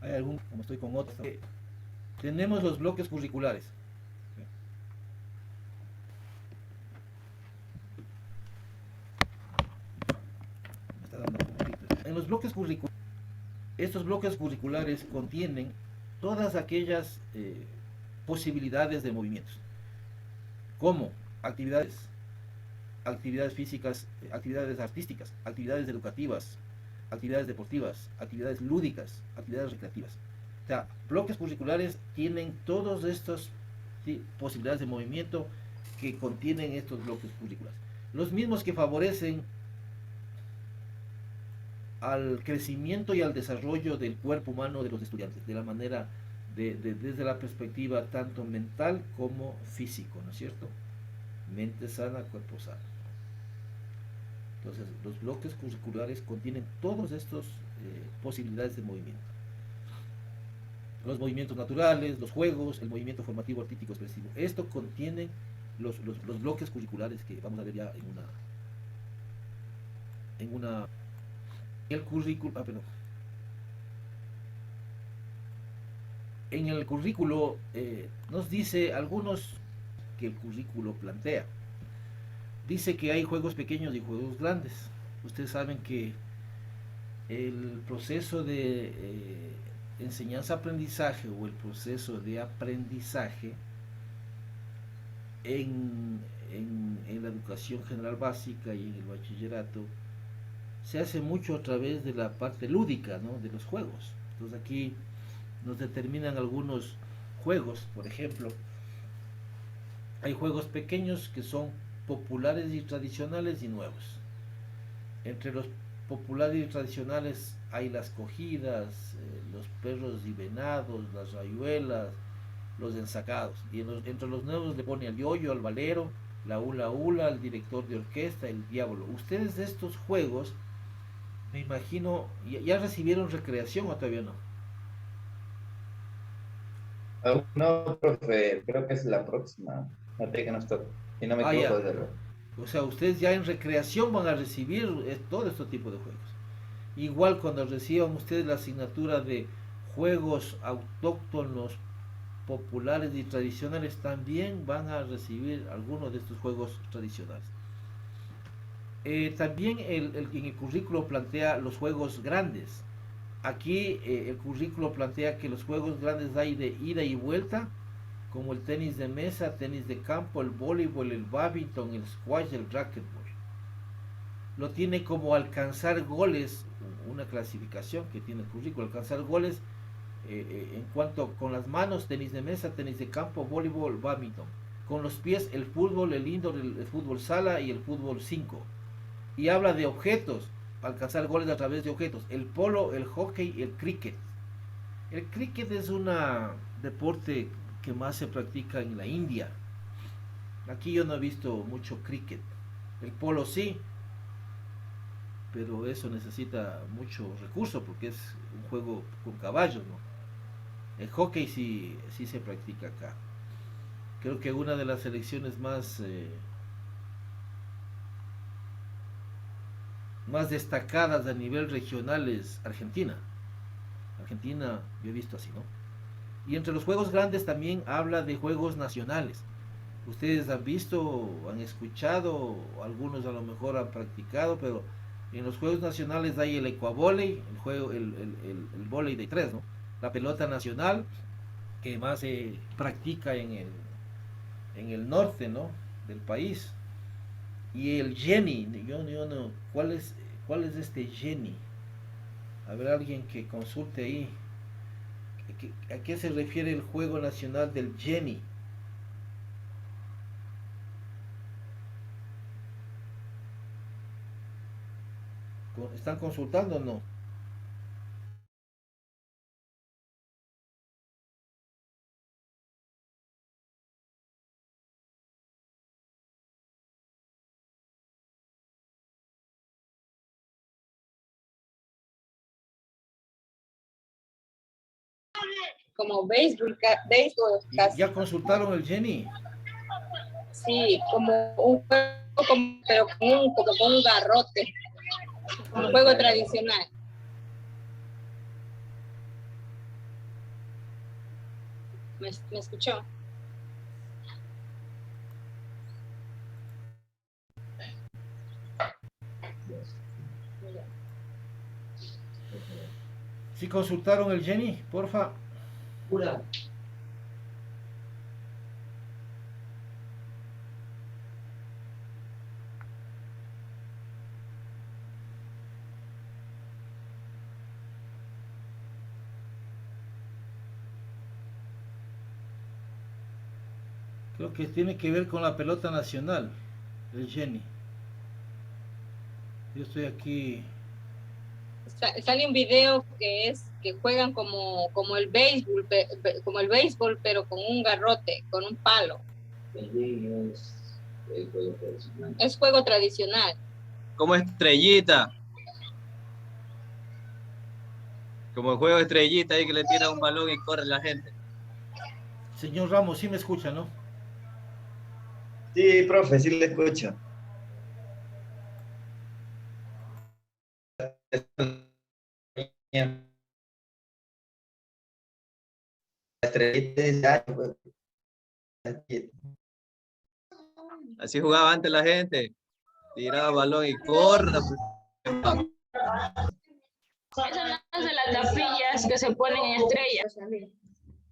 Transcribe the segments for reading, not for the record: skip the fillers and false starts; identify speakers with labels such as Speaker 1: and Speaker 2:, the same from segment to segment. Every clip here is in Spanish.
Speaker 1: Hay algún, como estoy con otros. Tenemos los bloques curriculares. Me está dando conflicto. En los bloques curriculares, estos bloques curriculares contienen todas aquellas posibilidades de movimientos, como actividades, actividades físicas, actividades artísticas, actividades educativas, actividades deportivas, actividades lúdicas, actividades recreativas. O sea, bloques curriculares tienen todas estas, ¿sí?, posibilidades de movimiento que contienen estos bloques curriculares. Los mismos que favorecen al crecimiento y al desarrollo del cuerpo humano de los estudiantes, de la manera, desde la perspectiva tanto mental como físico, ¿no es cierto? Mente sana, cuerpo sano. Entonces, los bloques curriculares contienen todas estas posibilidades de movimiento. Los movimientos naturales, los juegos, el movimiento formativo, artístico, expresivo. Esto contiene los bloques curriculares que vamos a ver ya en una el currículo, perdón. En el currículo nos dice algunos que el currículo plantea. Dice que hay juegos pequeños y juegos grandes. Ustedes saben que el proceso de enseñanza-aprendizaje o el proceso de aprendizaje en la educación general básica y en el bachillerato se hace mucho a través de la parte lúdica, ¿no?, de los juegos. Entonces aquí nos determinan algunos juegos. Por ejemplo, hay juegos pequeños que son populares y tradicionales y nuevos. Entre los populares y tradicionales hay las cogidas, los perros y venados, las rayuelas, los ensacados. Y entre los nuevos le pone al yoyo, al valero, la hula hula, al director de orquesta, el diablo. Ustedes de estos juegos, me imagino, ya recibieron recreación o todavía no.
Speaker 2: Aún no, profe, creo que es la próxima materia que nos toca. Si no me
Speaker 1: Ah,
Speaker 2: equivoco,
Speaker 1: ya.
Speaker 2: desde luego.
Speaker 1: O sea, ustedes ya en recreación van a recibir todo este tipo de juegos. Igual cuando reciban ustedes la asignatura de juegos autóctonos, populares y tradicionales, también van a recibir algunos de estos juegos tradicionales. También en el currículo plantea los juegos grandes. Aquí el currículo plantea que los juegos grandes hay de ida y vuelta, como el tenis de mesa, tenis de campo, el voleibol, el badminton, el squash, el racquetball. Lo tiene como alcanzar goles, una clasificación que tiene el currículo, alcanzar goles en cuanto con las manos, tenis de mesa, tenis de campo, voleibol, badminton. Con los pies, el fútbol, el indoor, el fútbol sala y el fútbol 5. Y habla de objetos, alcanzar goles a través de objetos, el polo, el hockey y el cricket. El cricket es un deporte que más se practica en la India. Aquí yo no he visto mucho cricket. El polo sí, pero eso necesita mucho recurso porque es un juego con caballos, ¿no? El hockey sí, sí se practica acá. Creo que una de las selecciones más destacadas a nivel regional es Argentina. Argentina yo he visto así, ¿no? Y entre los juegos grandes también habla de juegos nacionales. Ustedes han visto, han escuchado, algunos a lo mejor han practicado, pero en los juegos nacionales hay el ecuavoley, el juego, el volei de tres, ¿no? La pelota nacional, que más se practica en el norte, ¿no?, del país. Y el Jenny, yo no, ¿cuál es este Jenny? A ver, alguien que consulte ahí. ¿A qué se refiere el juego nacional del Jenny? ¿Están consultando o no?
Speaker 3: Como béisbol, béisbol casi.
Speaker 1: ¿Ya consultaron el Jenny?
Speaker 3: Sí, como un juego, pero como con un garrote, un juego tradicional. me escuchó.
Speaker 1: ¿Sí consultaron el Jenny? Porfa.
Speaker 2: Pura.
Speaker 1: Creo que tiene que ver con la pelota nacional, el Jenny. Yo estoy aquí.
Speaker 3: Sale un video que es que juegan como el béisbol, pero con un garrote, con un palo. Es juego tradicional.
Speaker 4: Como estrellita. Como el juego de estrellita ahí que le tira un balón y corre la gente.
Speaker 1: Señor Ramos, sí me escucha, ¿no?
Speaker 2: Sí, profe, sí le escucho.
Speaker 4: Así jugaba antes la gente. Tiraba balón y corre. Pues.
Speaker 3: Esas son de las tapillas que se ponen en estrellas.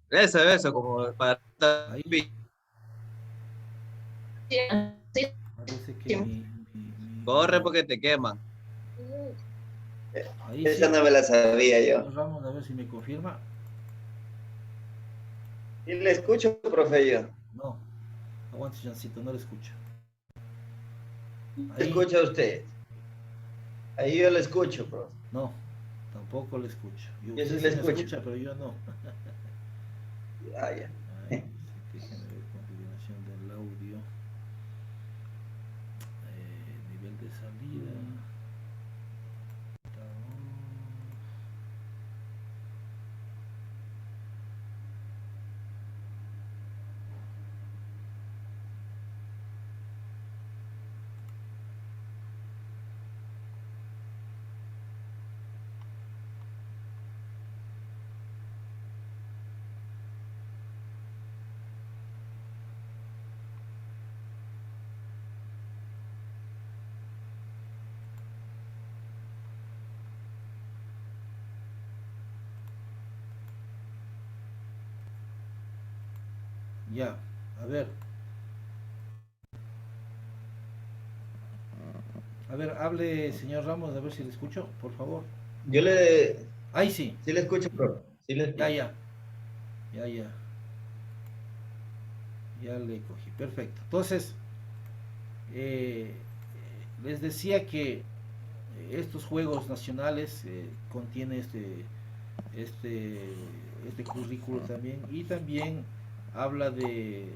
Speaker 4: Eso, como para...
Speaker 1: Ahí parece que
Speaker 4: Corre porque te queman.
Speaker 1: Ahí
Speaker 2: Esa
Speaker 1: sí.
Speaker 2: no me la sabía yo.
Speaker 1: Señor Ramos, a ver si me confirma.
Speaker 2: Sí le escucho, profe, yo.
Speaker 1: No, aguante, Jancito, no le escucho.
Speaker 2: ¿Le escucha usted? Ahí yo le escucho, profe.
Speaker 1: No, tampoco le escucho.
Speaker 2: Yo sí
Speaker 1: Usted
Speaker 2: le
Speaker 1: me
Speaker 2: escucho.
Speaker 1: escucha, pero yo no.
Speaker 2: Ah, ya.
Speaker 1: Ahí, déjenme ver configuración del audio. Nivel de salida. Ya, a ver. A ver, hable, señor Ramos, a ver si le escucho, por favor.
Speaker 2: Yo le...
Speaker 1: Ahí sí.
Speaker 2: Sí le escucho, profe. Sí le escucho.
Speaker 1: Ya. Ya le cogí. Perfecto. Entonces, les decía que estos juegos nacionales contiene este currículo también, y también habla de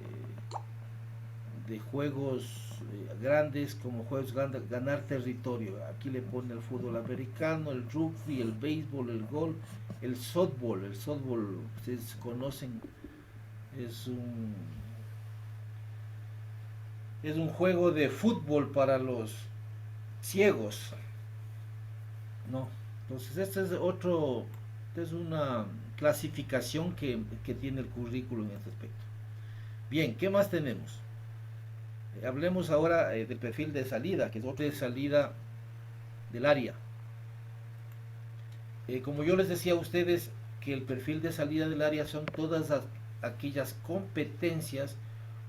Speaker 1: juegos grandes, como juegos grandes, ganar territorio. Aquí le pone el fútbol americano, el rugby, el béisbol, el golf, el softball. El softball, ustedes conocen, es un juego de fútbol para los ciegos, ¿no? Entonces esta es una clasificación que tiene el currículo en este aspecto. Bien, ¿qué más tenemos? Hablemos ahora del perfil de salida, que es otra salida del área. Como yo les decía a ustedes, que el perfil de salida del área son todas aquellas competencias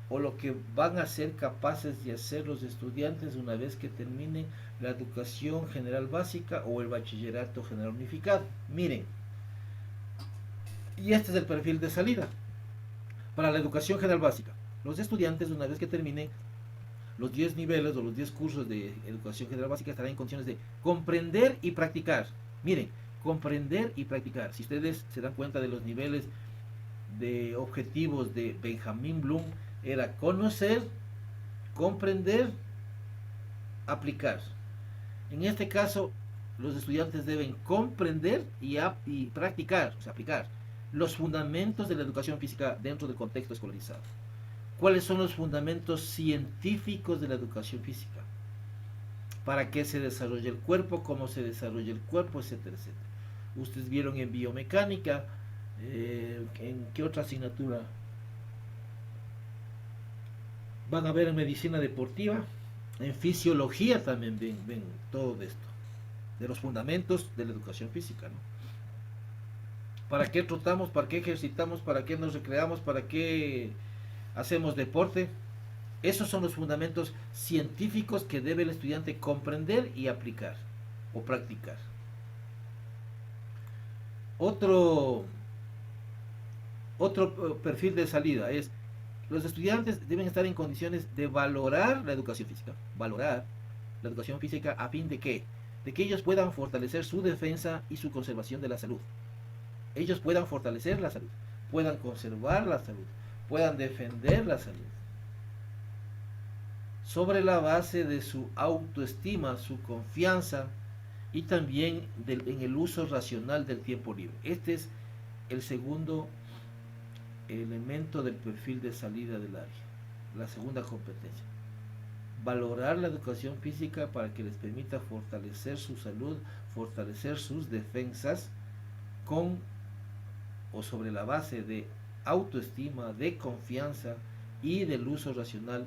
Speaker 1: o lo que van a ser capaces de hacer los estudiantes una vez que terminen la educación general básica o el bachillerato general unificado. Miren, y este es el perfil de salida para la educación general básica. Los estudiantes, una vez que terminen los 10 niveles o los 10 cursos de educación general básica, estarán en condiciones de comprender y practicar. Miren, comprender y practicar. Si ustedes se dan cuenta de los niveles de objetivos de Benjamin Bloom, era conocer, comprender, aplicar. En este caso, los estudiantes deben comprender y practicar, o sea, aplicar los fundamentos de la educación física dentro del contexto escolarizado. ¿Cuáles son los fundamentos científicos de la educación física? Para qué se desarrolla el cuerpo, cómo se desarrolla el cuerpo, etcétera, etcétera. Ustedes vieron en biomecánica ¿En qué otra asignatura? Van a ver en medicina deportiva, en fisiología también ven todo esto, de los fundamentos de la educación física, ¿no? ¿Para qué trotamos? ¿Para qué ejercitamos? ¿Para qué nos recreamos? ¿Para qué hacemos deporte? Esos son los fundamentos científicos que debe el estudiante comprender y aplicar o practicar. Otro, otro perfil de salida es: los estudiantes deben estar en condiciones de valorar la educación física, valorar la educación física a fin de que, ellos puedan fortalecer su defensa y su conservación de la salud. Ellos puedan fortalecer la salud, puedan conservar la salud, puedan defender la salud, sobre la base de su autoestima, su confianza y también en el uso racional del tiempo libre. Este es el segundo elemento del perfil de salida del área, la segunda competencia. Valorar la educación física para que les permita fortalecer su salud, fortalecer sus defensas con o sobre la base de autoestima, de confianza y del uso racional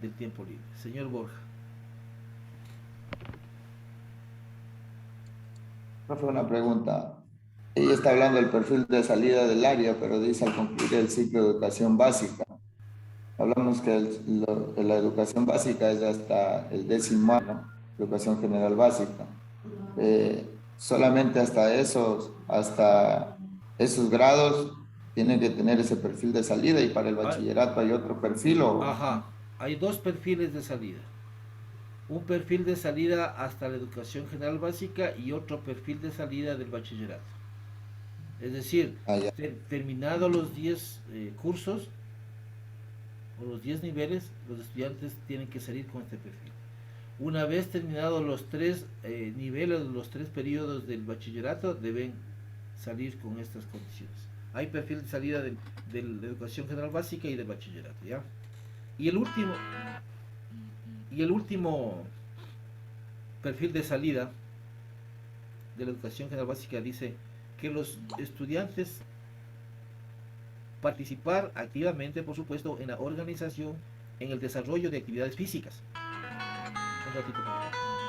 Speaker 1: del tiempo libre. Señor Borja.
Speaker 5: Profe, una pregunta. Ella está hablando del perfil de salida del área, pero dice al concluir el ciclo de educación básica. Hablamos que la educación básica es hasta el 10º año, educación general básica. Solamente hasta esos grados tienen que tener ese perfil de salida, y para el bachillerato hay otro perfil o...
Speaker 1: Ajá, hay dos perfiles de salida. Un perfil de salida hasta la educación general básica y otro perfil de salida del bachillerato. Es decir,
Speaker 5: Ya.
Speaker 1: terminados los 10 cursos o los 10 niveles, los estudiantes tienen que salir con este perfil. Una vez terminados los 3 niveles, los 3 periodos del bachillerato, deben salir con estas condiciones. Hay perfil de salida de la educación general básica y del bachillerato, ¿ya? Y el último perfil de salida de la educación general básica dice que los estudiantes participar activamente, por supuesto, en la organización, en el desarrollo de actividades físicas. Un ratito, por favor.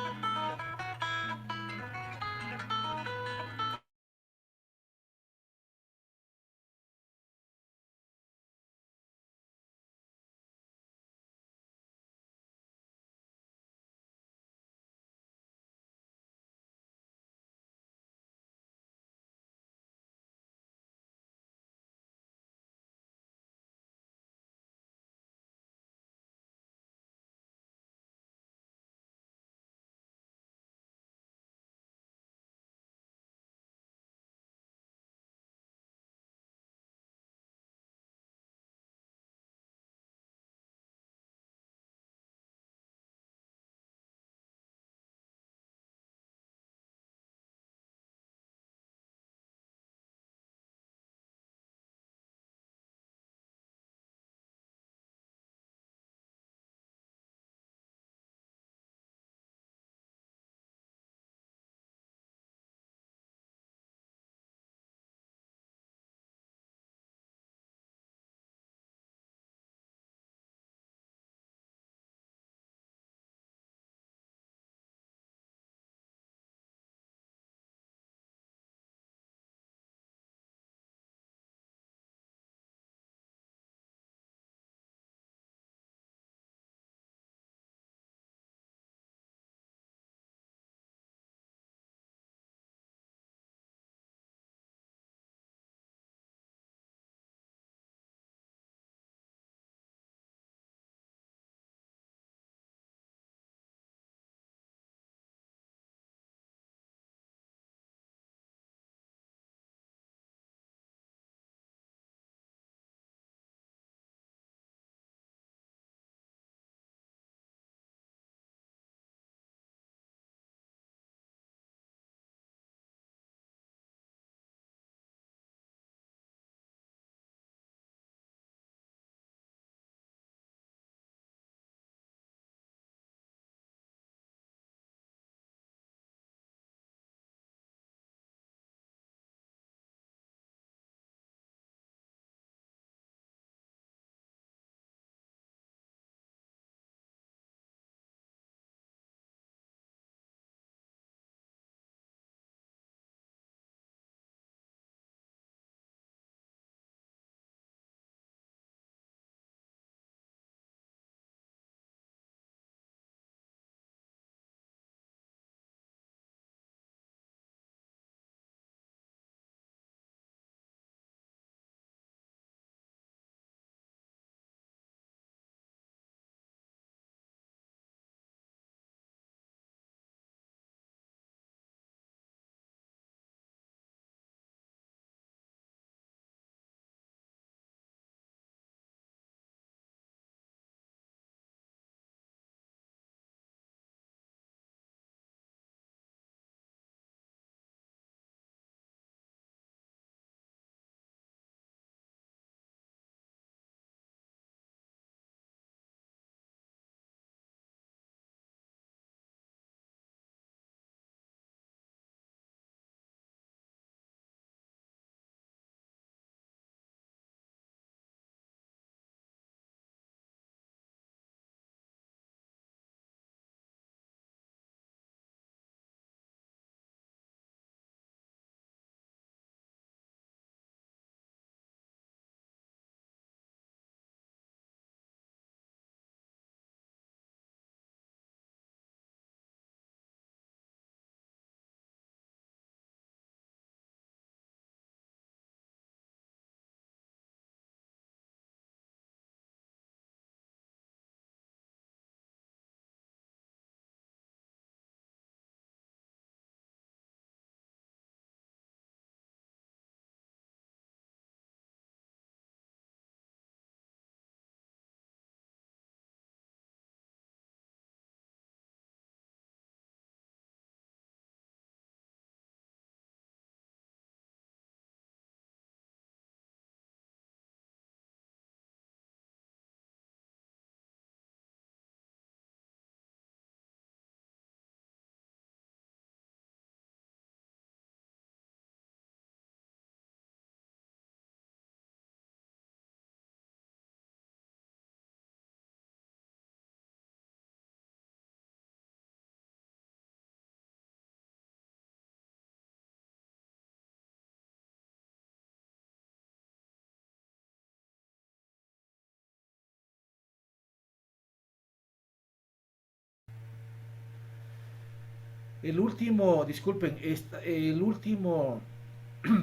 Speaker 1: El último, disculpen, el último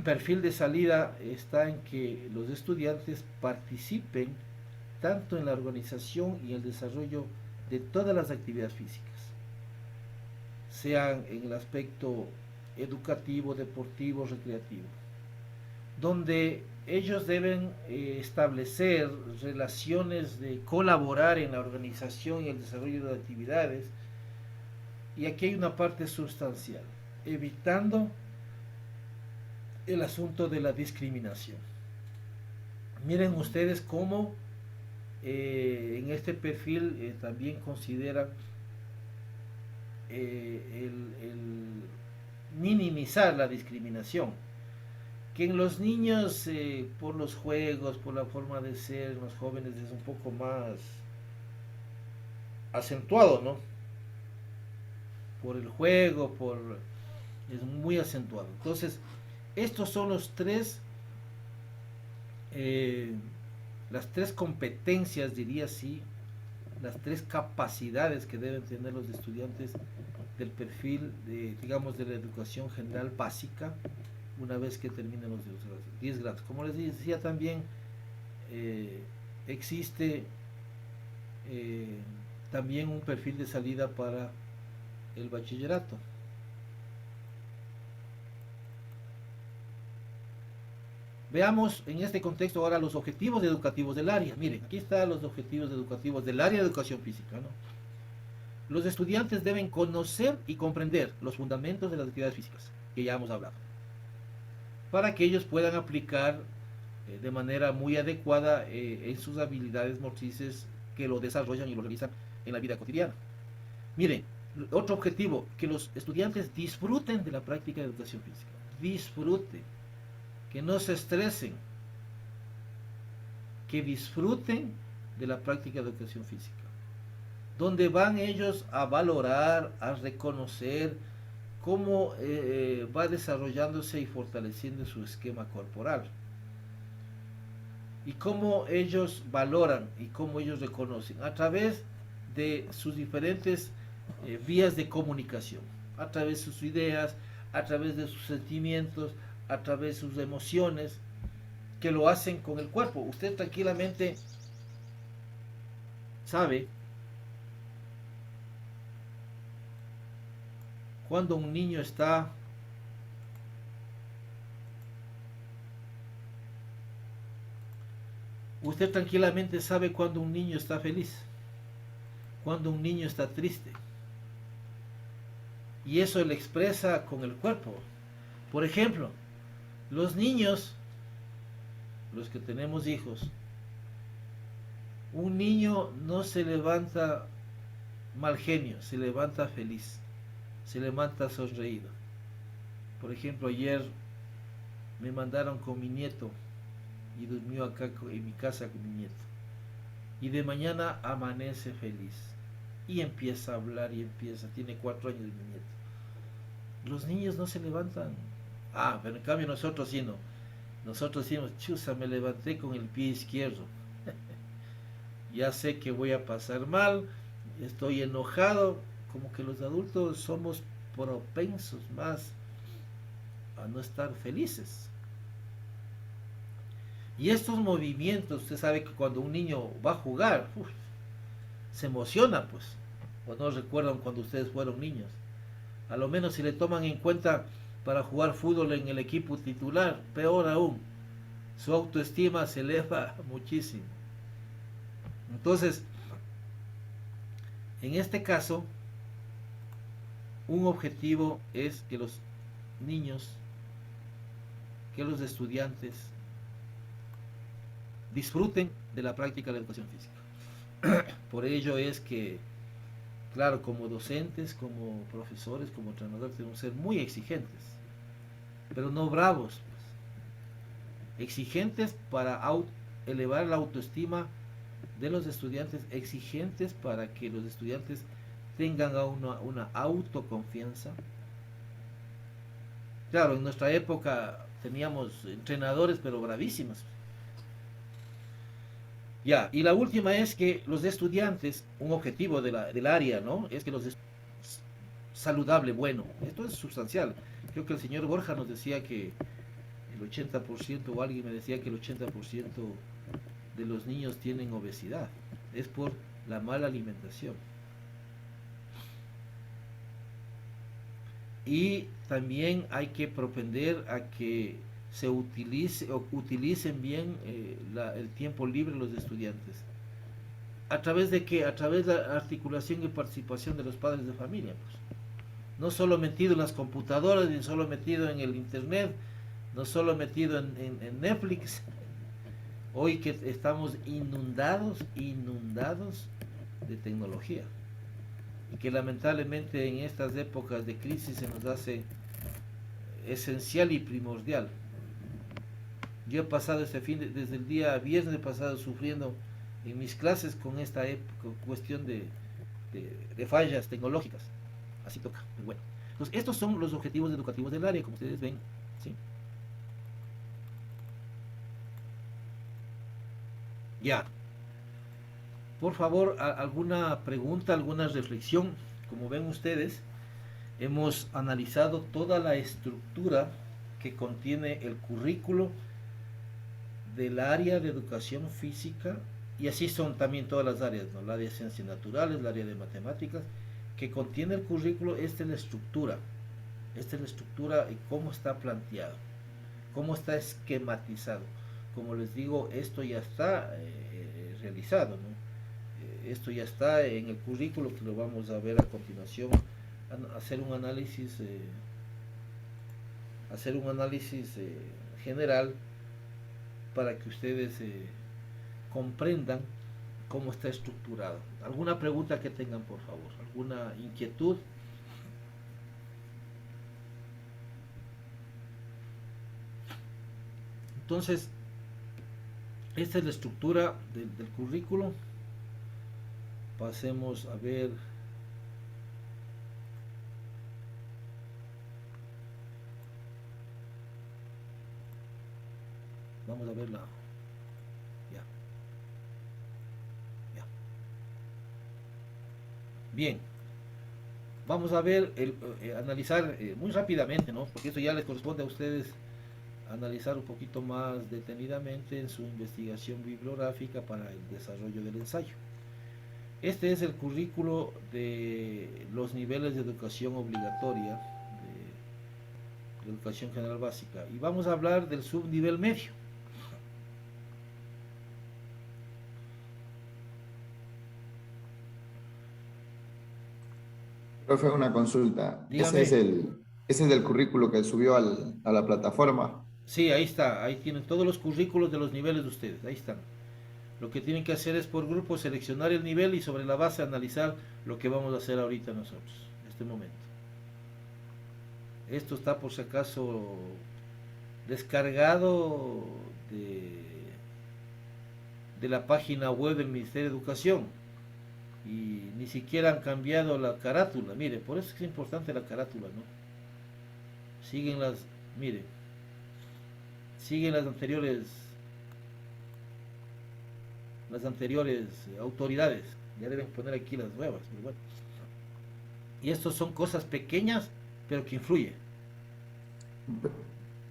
Speaker 1: perfil de salida está en que los estudiantes participen tanto en la organización y el desarrollo de todas las actividades físicas, sean en el aspecto educativo, deportivo, recreativo, donde ellos deben establecer relaciones de colaborar en la organización y el desarrollo de actividades. Y aquí hay una parte sustancial, evitando el asunto de la discriminación. Miren ustedes cómo en este perfil también consideran el minimizar la discriminación, que en los niños por los juegos, por la forma de ser, los jóvenes es un poco más acentuado, ¿no? Por el juego, es muy acentuado. Entonces, estos son los las tres competencias, diría así, las tres capacidades que deben tener los estudiantes del perfil, digamos, de la educación general básica, una vez que terminen los 10 grados. Como les decía también, existe también un perfil de salida para el bachillerato. Veamos en este contexto ahora los objetivos educativos del área. Miren, aquí están los objetivos educativos del área de educación física, ¿no? Los estudiantes deben conocer y comprender los fundamentos de las actividades físicas, que ya hemos hablado, para que ellos puedan aplicar de manera muy adecuada en sus habilidades motrices que lo desarrollan y lo realizan en la vida cotidiana. Miren, otro objetivo, que los estudiantes disfruten de la práctica de educación física. Disfruten, que no se estresen, que disfruten de la práctica de educación física, donde van ellos a valorar, a reconocer cómo va desarrollándose y fortaleciendo su esquema corporal, y cómo ellos valoran y cómo ellos reconocen a través de sus diferentes vías de comunicación, a través de sus ideas, a través de sus sentimientos, a través de sus emociones, que lo hacen con el cuerpo. Usted tranquilamente sabe cuando un niño está usted tranquilamente sabe cuando un niño está feliz, cuando un niño está triste, y eso le expresa con el cuerpo. Por ejemplo, los niños, los que tenemos hijos, un niño no se levanta mal genio, se levanta feliz, se levanta sonreído. Por ejemplo, ayer me mandaron con mi nieto y durmió acá en mi casa con mi nieto, y de mañana amanece feliz y empieza a hablar y tiene 4 años mi nieto. Los niños no se levantan. Pero en cambio nosotros sí no. Nosotros decimos, chusa, me levanté con el pie izquierdo. Ya sé que voy a pasar mal, estoy enojado. Como que los adultos somos propensos más a no estar felices. Y estos movimientos, usted sabe que cuando un niño va a jugar, se emociona, pues. O no recuerdan cuando ustedes fueron niños. A lo menos si le toman en cuenta para jugar fútbol en el equipo titular, peor aún, su autoestima se eleva muchísimo. Entonces, en este caso, un objetivo es que los niños, que los estudiantes disfruten de la práctica de la educación física. Por ello es que, claro, como docentes, como profesores, como entrenadores, tenemos que ser muy exigentes, pero no bravos, pues. Exigentes para elevar la autoestima de los estudiantes, exigentes para que los estudiantes tengan una autoconfianza. Claro, en nuestra época teníamos entrenadores, pero bravísimos. Ya, y la última es que los estudiantes, un objetivo del área, ¿no? Es que los estudiantes saludable, bueno. Esto es sustancial. Creo que el señor Borja nos decía que el 80%, o alguien me decía que el 80% de los niños tienen obesidad. Es por la mala alimentación. Y también hay que propender a que se utilicen bien el tiempo libre de los estudiantes. ¿A través de qué? A través de la articulación y participación de los padres de familia. Pues. No solo metido en las computadoras, ni solo metido en el internet, no solo metido en Netflix. Hoy que estamos inundados de tecnología. Y que lamentablemente en estas épocas de crisis se nos hace esencial y primordial. Yo he pasado desde el día viernes pasado sufriendo en mis clases con esta cuestión de fallas tecnológicas. Así toca. Bueno, entonces estos son los objetivos educativos del área, como ustedes ven, ¿sí? Ya. Por favor, alguna pregunta, alguna reflexión. Como ven ustedes, hemos analizado toda la estructura que contiene el currículo del área de educación física, y así son también todas las áreas, ¿no? El área de ciencias naturales, el área de matemáticas, que contiene el currículo. Esta es la estructura y cómo está planteado, cómo está esquematizado. Como les digo, esto ya está realizado, ¿no? Esto ya está en el currículo, que lo vamos a ver a continuación, hacer un análisis general para que ustedes comprendan cómo está estructurado. ¿Alguna pregunta que tengan, por favor? ¿Alguna inquietud? Entonces, esta es la estructura del currículo. Pasemos a ver. Vamos a verla. Ya. Bien. Vamos a ver, analizar muy rápidamente, ¿no? Porque eso ya les corresponde a ustedes analizar un poquito más detenidamente en su investigación bibliográfica para el desarrollo del ensayo. Este es el currículo de los niveles de educación obligatoria, de educación general básica, y vamos a hablar del subnivel medio.
Speaker 5: Profe, una consulta.
Speaker 1: Dígame.
Speaker 5: Ese es el currículo que subió a la plataforma.
Speaker 1: Sí, ahí está, ahí tienen todos los currículos de los niveles de ustedes, ahí están. Lo que tienen que hacer es por grupo seleccionar el nivel y sobre la base analizar lo que vamos a hacer ahorita nosotros, en este momento. Esto está por si acaso descargado de la página web del Ministerio de Educación, y ni siquiera han cambiado la carátula. Mire, por eso es importante la carátula, ¿no? Siguen las anteriores autoridades. Ya deben poner aquí las nuevas, pero bueno. Y estos son cosas pequeñas, pero que influyen.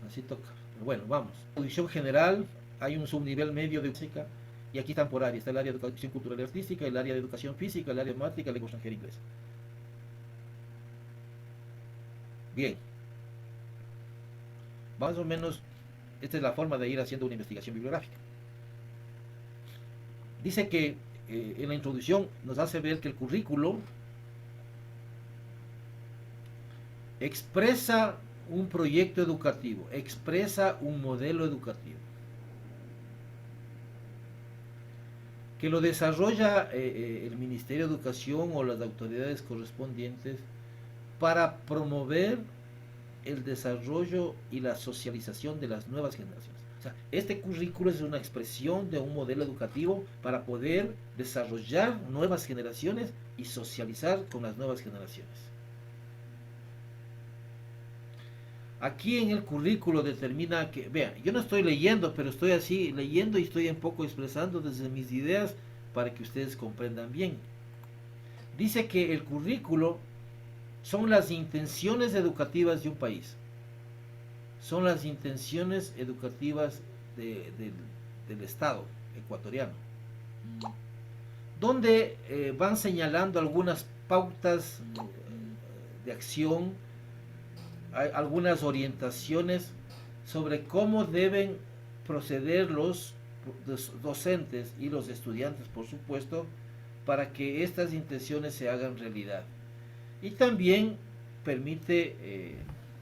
Speaker 1: Así toca. Pero bueno, vamos. Audición general, hay un subnivel medio de música, y aquí están por área. Está el área de educación cultural y artística, el área de educación física, el área de matemática, lengua extranjera e inglés. Bien. Más o menos, esta es la forma de ir haciendo una investigación bibliográfica. Dice que en la introducción nos hace ver que el currículo expresa un proyecto educativo, expresa un modelo educativo, que lo desarrolla el Ministerio de Educación o las autoridades correspondientes para promover el desarrollo y la socialización de las nuevas generaciones. O sea, este currículo es una expresión de un modelo educativo para poder desarrollar nuevas generaciones y socializar con las nuevas generaciones. Aquí en el currículo determina que, vean, yo no estoy leyendo, pero estoy así leyendo y estoy un poco expresando desde mis ideas para que ustedes comprendan bien. Dice que el currículo son las intenciones educativas de un país, son las intenciones educativas del Estado ecuatoriano, donde van señalando algunas pautas de acción, hay algunas orientaciones sobre cómo deben proceder los docentes y los estudiantes, por supuesto, para que estas intenciones se hagan realidad. Y también permite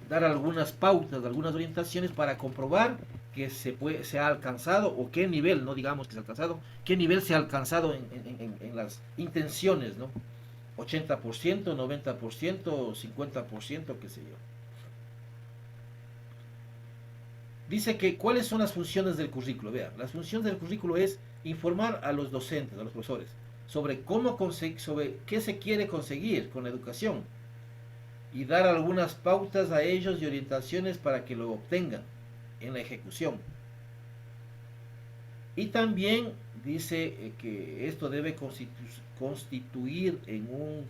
Speaker 1: dar algunas pautas, algunas orientaciones para comprobar que se ha alcanzado, o qué nivel, no digamos que se ha alcanzado, qué nivel se ha alcanzado en las intenciones, ¿no? 80%, 90%, 50%, qué sé yo. Dice que cuáles son las funciones del currículo. Vean, las funciones del currículo es informar a los docentes, a los profesores, sobre sobre qué se quiere conseguir con la educación y dar algunas pautas a ellos y orientaciones para que lo obtengan en la ejecución. Y también dice que esto debe constituir en un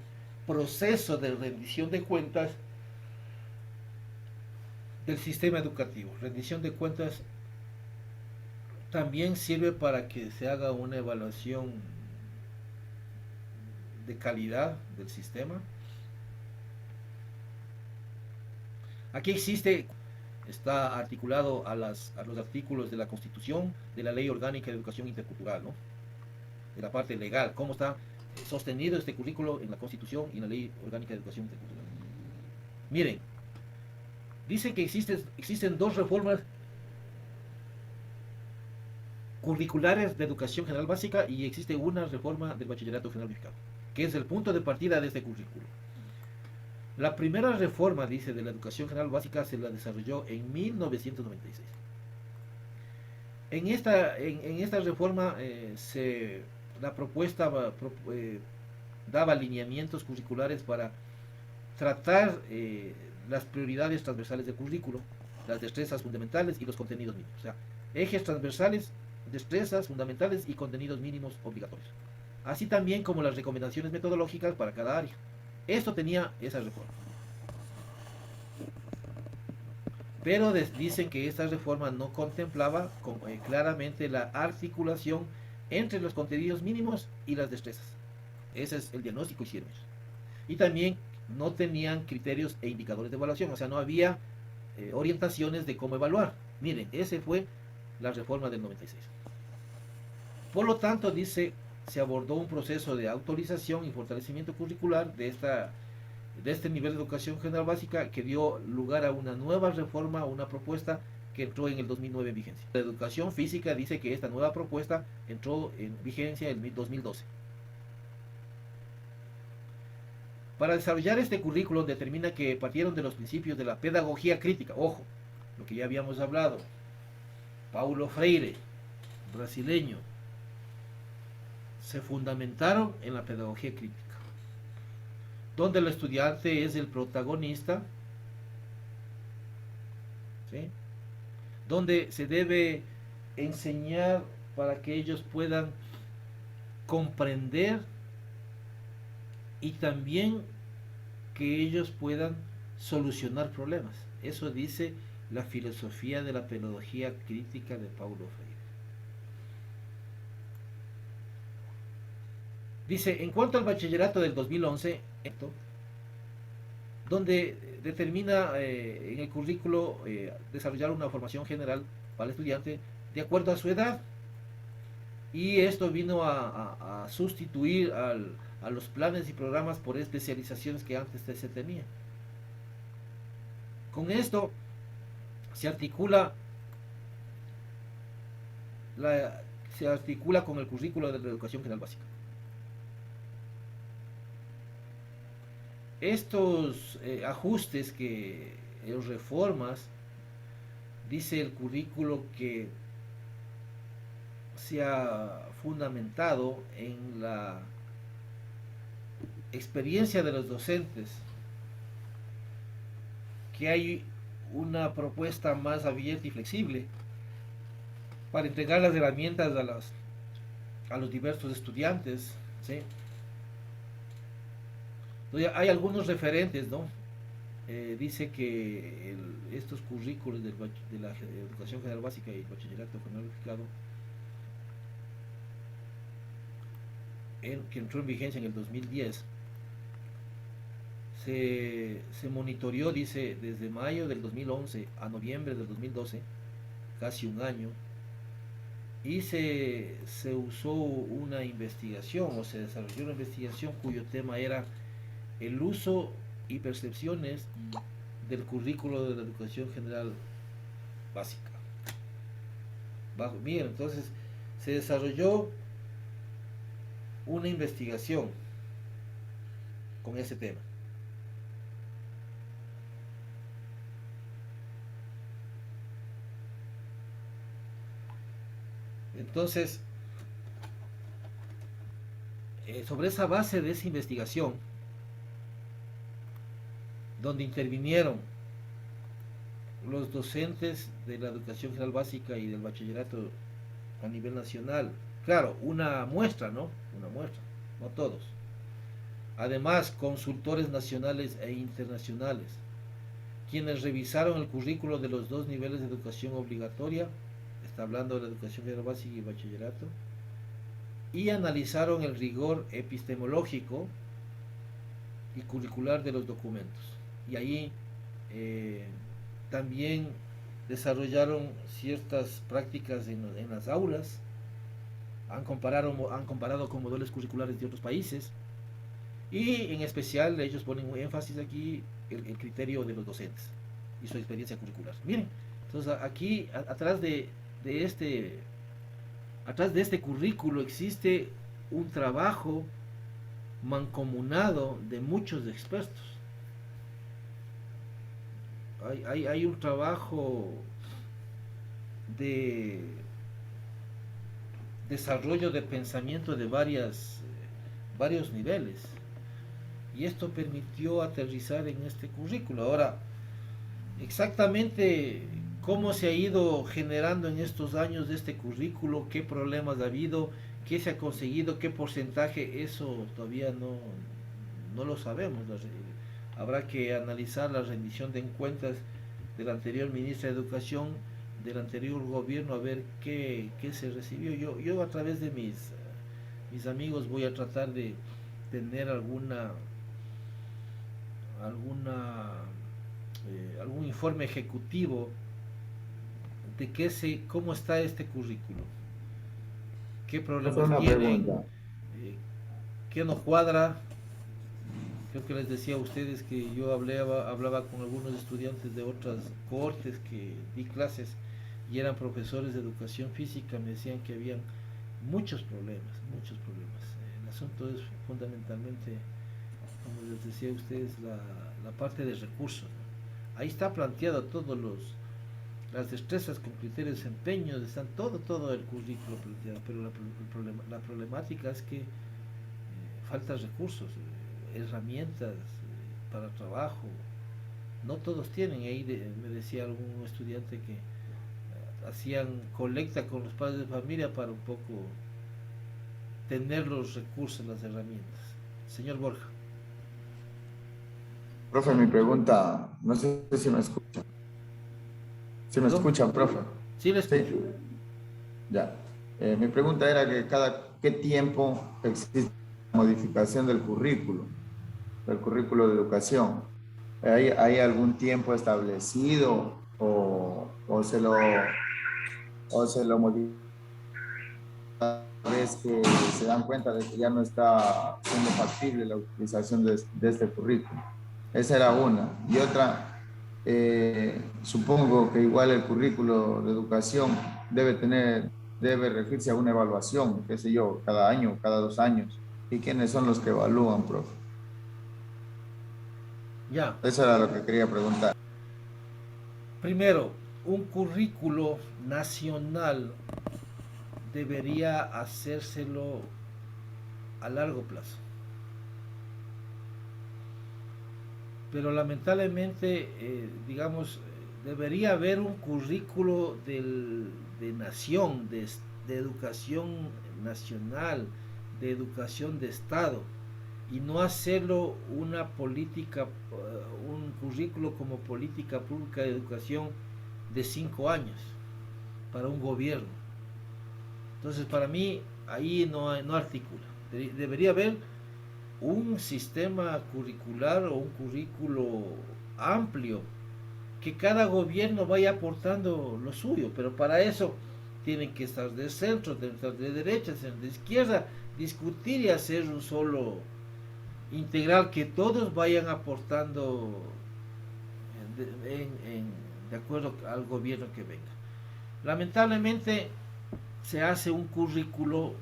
Speaker 1: proceso de rendición de cuentas del sistema educativo. Rendición de cuentas también sirve para que se haga una evaluación de calidad del sistema. Aquí está articulado a los artículos de la Constitución, de la Ley Orgánica de Educación Intercultural, ¿no? De la parte legal, cómo está sostenido este currículo en la Constitución y en la Ley Orgánica de Educación Intercultural. Miren, dice que existen dos reformas curriculares de educación general básica y existe una reforma del bachillerato general unificado, que es el punto de partida de este currículo. La primera reforma, dice, de la educación general básica se la desarrolló en 1996. En esta reforma la propuesta daba lineamientos curriculares para tratar las prioridades transversales del currículo, las destrezas fundamentales y los contenidos mínimos. O sea, ejes transversales, destrezas fundamentales y contenidos mínimos obligatorios. Así también como las recomendaciones metodológicas para cada área. Esto tenía esa reforma. Pero dicen que esta reforma no contemplaba claramente la articulación entre los contenidos mínimos y las destrezas. Ese es el diagnóstico que hicieron ellos. Y también no tenían criterios e indicadores de evaluación, o sea, no había orientaciones de cómo evaluar. Miren, esa fue la reforma del 96. Por lo tanto, dice, se abordó un proceso de autorización y fortalecimiento curricular de este nivel de educación general básica que dio lugar a una nueva reforma, una propuesta que entró en el 2009 en vigencia. La educación física dice que esta nueva propuesta entró en vigencia en el 2012. Para desarrollar este currículo determina que partieron de los principios de la pedagogía crítica. Ojo, lo que ya habíamos hablado. Paulo Freire, brasileño, se fundamentaron en la pedagogía crítica, donde el estudiante es el protagonista, ¿sí? Donde se debe enseñar para que ellos puedan comprender y también que ellos puedan solucionar problemas. Eso dice la filosofía de la pedagogía crítica de Paulo Freire. Dice, en cuanto al bachillerato del 2011, donde determina en el currículo desarrollar una formación general para el estudiante de acuerdo a su edad, y esto vino a sustituir a los planes y programas por especializaciones que antes se tenía. Con esto se articula con el currículo de la educación general básica. Estos ajustes reformas, dice el currículo que se ha fundamentado en la experiencia de los docentes, que hay una propuesta más abierta y flexible para entregar las herramientas a los diversos estudiantes, ¿sí? Entonces, hay algunos referentes, ¿no? Dice que estos currículos de la educación general básica y el bachillerato general unificado, que entró en vigencia en el 2010, se monitoreó, dice, desde mayo del 2011 a noviembre del 2012, casi un año, y se usó una investigación, o se desarrolló una investigación cuyo tema era el uso y percepciones del currículo de la educación general básica. Bien, entonces se desarrolló una investigación con ese tema. Entonces, sobre esa base de esa investigación, donde intervinieron los docentes de la educación general básica y del bachillerato a nivel nacional, claro, una muestra, ¿no? Una muestra, no todos. Además, consultores nacionales e internacionales, quienes revisaron el currículo de los dos niveles de educación obligatoria, está hablando de la educación general básica y bachillerato, y analizaron el rigor epistemológico y curricular de los documentos. Y ahí también desarrollaron ciertas prácticas en las aulas, han comparado con modelos curriculares de otros países, y en especial ellos ponen énfasis aquí el criterio de los docentes y su experiencia curricular. Miren, entonces aquí atrás de este currículo existe un trabajo mancomunado de muchos expertos. Hay un trabajo de desarrollo de pensamiento de varios niveles, y esto permitió aterrizar en este currículo. Ahora, exactamente cómo se ha ido generando en estos años de este currículo, qué problemas ha habido, qué se ha conseguido, qué porcentaje, eso todavía no lo sabemos. Habrá que analizar la rendición de cuentas de la anterior ministra de Educación, del anterior gobierno, a ver qué se recibió. Yo a través de mis amigos voy a tratar de tener algún informe ejecutivo de cómo está este currículo, qué problemas tienen, qué no cuadra. Creo que les decía a ustedes que yo hablaba con algunos estudiantes de otras cohortes que di clases y eran profesores de educación física, me decían que habían muchos problemas. El asunto es fundamentalmente, como les decía a ustedes, la parte de recursos, ¿no? Ahí está planteado las destrezas con criterios de desempeño, están todo el currículo planteado, pero la problemática es que faltan recursos, herramientas para trabajo, no todos tienen. Ahí me decía algún estudiante que hacían colecta con los padres de familia para un poco tener los recursos, las herramientas. Señor Borja.
Speaker 5: Profe, mi pregunta, no sé si me escucha. ¿Sí me escuchan, profe?
Speaker 1: Sí, le escucho.
Speaker 5: Sí. Ya. Mi pregunta era que ¿qué tiempo existe la modificación del currículo de educación? ¿Hay algún tiempo establecido o se lo modifica una vez que se dan cuenta de que ya no está siendo factible la utilización de este currículo? Esa era una. Y otra, supongo que igual el currículo de educación debe referirse a una evaluación, qué sé yo, cada año, cada 2 años. ¿Y quiénes son los que evalúan, profe?
Speaker 1: Ya.
Speaker 5: Eso era lo que quería preguntar.
Speaker 1: Primero, un currículo nacional debería hacérselo a largo plazo. Pero lamentablemente, digamos, debería haber un currículo de nación, de educación nacional, de educación de Estado, y no hacerlo una política, un currículo como política pública de educación de 5 años para un gobierno. Entonces, para mí, ahí no articula. Debería haber un sistema curricular o un currículo amplio, que cada gobierno vaya aportando lo suyo, pero para eso tienen que estar de centro, tienen que estar de derecha, de izquierda, discutir y hacer un solo integral, que todos vayan aportando de acuerdo al gobierno que venga. Lamentablemente se hace un currículo,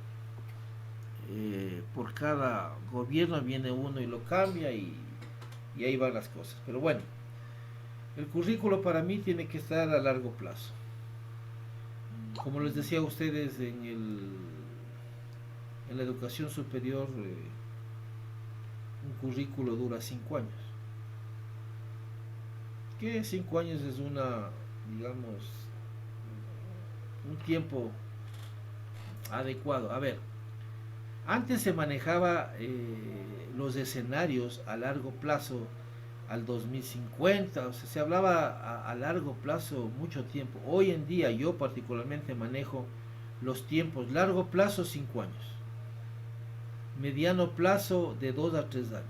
Speaker 1: por cada gobierno viene uno y lo cambia, y ahí van las cosas. Pero bueno, el currículo para mí tiene que estar a largo plazo. Como les decía a ustedes, en la educación superior, un currículo dura 5 años. Que 5 años es digamos, un tiempo adecuado. A ver, antes se manejaba los escenarios a largo plazo, al 2050, o sea, se hablaba a largo plazo mucho tiempo. Hoy en día yo particularmente manejo los tiempos: largo plazo 5 años, mediano plazo de 2 a 3 años,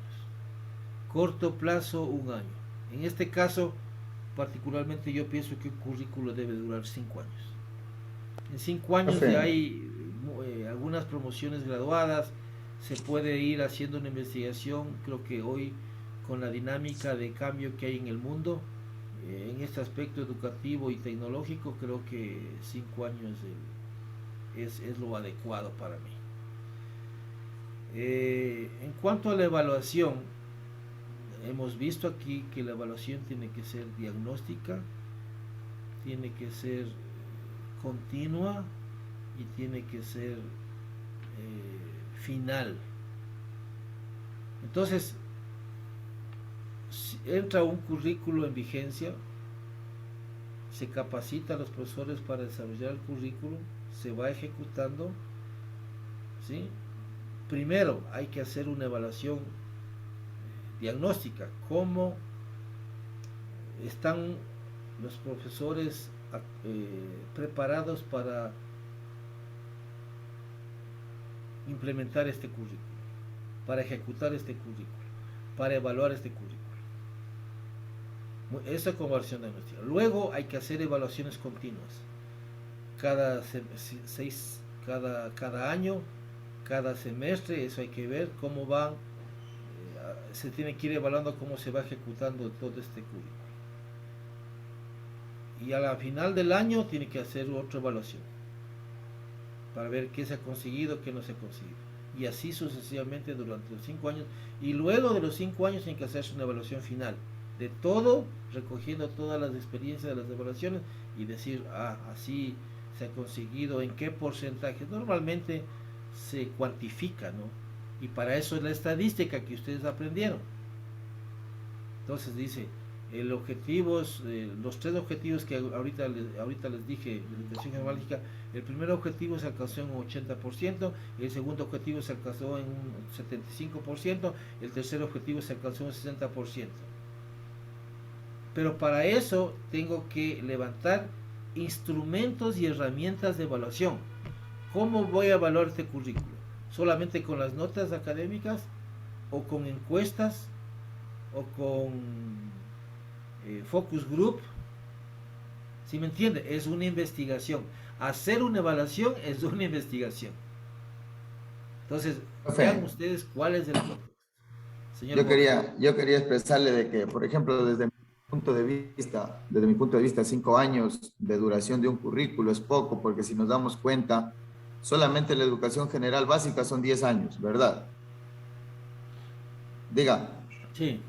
Speaker 1: corto plazo 1 año. En este caso particularmente yo pienso que un currículo debe durar 5 años. En 5 años ya hay algunas promociones graduadas, se puede ir haciendo una investigación. Creo que hoy, con la dinámica de cambio que hay en el mundo, en este aspecto educativo y tecnológico, creo que 5 años es lo adecuado para mí. En cuanto a la evaluación, hemos visto aquí que la evaluación tiene que ser diagnóstica, tiene que ser continua y tiene que ser final. Entonces, si entra un currículo en vigencia, se capacita a los profesores para desarrollar el currículo, se va ejecutando, ¿sí? Primero hay que hacer una evaluación diagnóstica: cómo están los profesores preparados para implementar este currículo, para ejecutar este currículo, para evaluar este currículo. Esa como evaluación diagnóstica. Luego hay que hacer evaluaciones continuas, cada año, cada semestre. Eso hay que ver cómo van, se tiene que ir evaluando cómo se va ejecutando todo este currículo, y a la final del año tiene que hacer otra evaluación para ver qué se ha conseguido, qué no se ha conseguido, y así sucesivamente durante los 5 años. Y luego de los 5 años tiene que hacerse una evaluación final de todo, recogiendo todas las experiencias de las evaluaciones y decir: así se ha conseguido, en qué porcentaje. Normalmente se cuantifica, ¿no? Y para eso es la estadística que ustedes aprendieron. Entonces dice, los 3 objetivos que ahorita les dije de educación geográfica: el primer objetivo se alcanzó en un 80%, el segundo objetivo se alcanzó en un 75%, el tercer objetivo se alcanzó en un 60%. Pero para eso tengo que levantar instrumentos y herramientas de evaluación. ¿Cómo voy a evaluar este currículo? ¿Solamente con las notas académicas, o con encuestas, o con focus group? ¿Sí me entiende? Es una investigación. Hacer una evaluación es una investigación. Entonces, vean ustedes cuál es el propuesta.
Speaker 5: Yo quería expresarle de que, por ejemplo, desde mi punto de vista, 5 años de duración de un currículo es poco, porque si nos damos cuenta, solamente la educación general básica son 10 años, ¿verdad? Diga.
Speaker 1: Sí.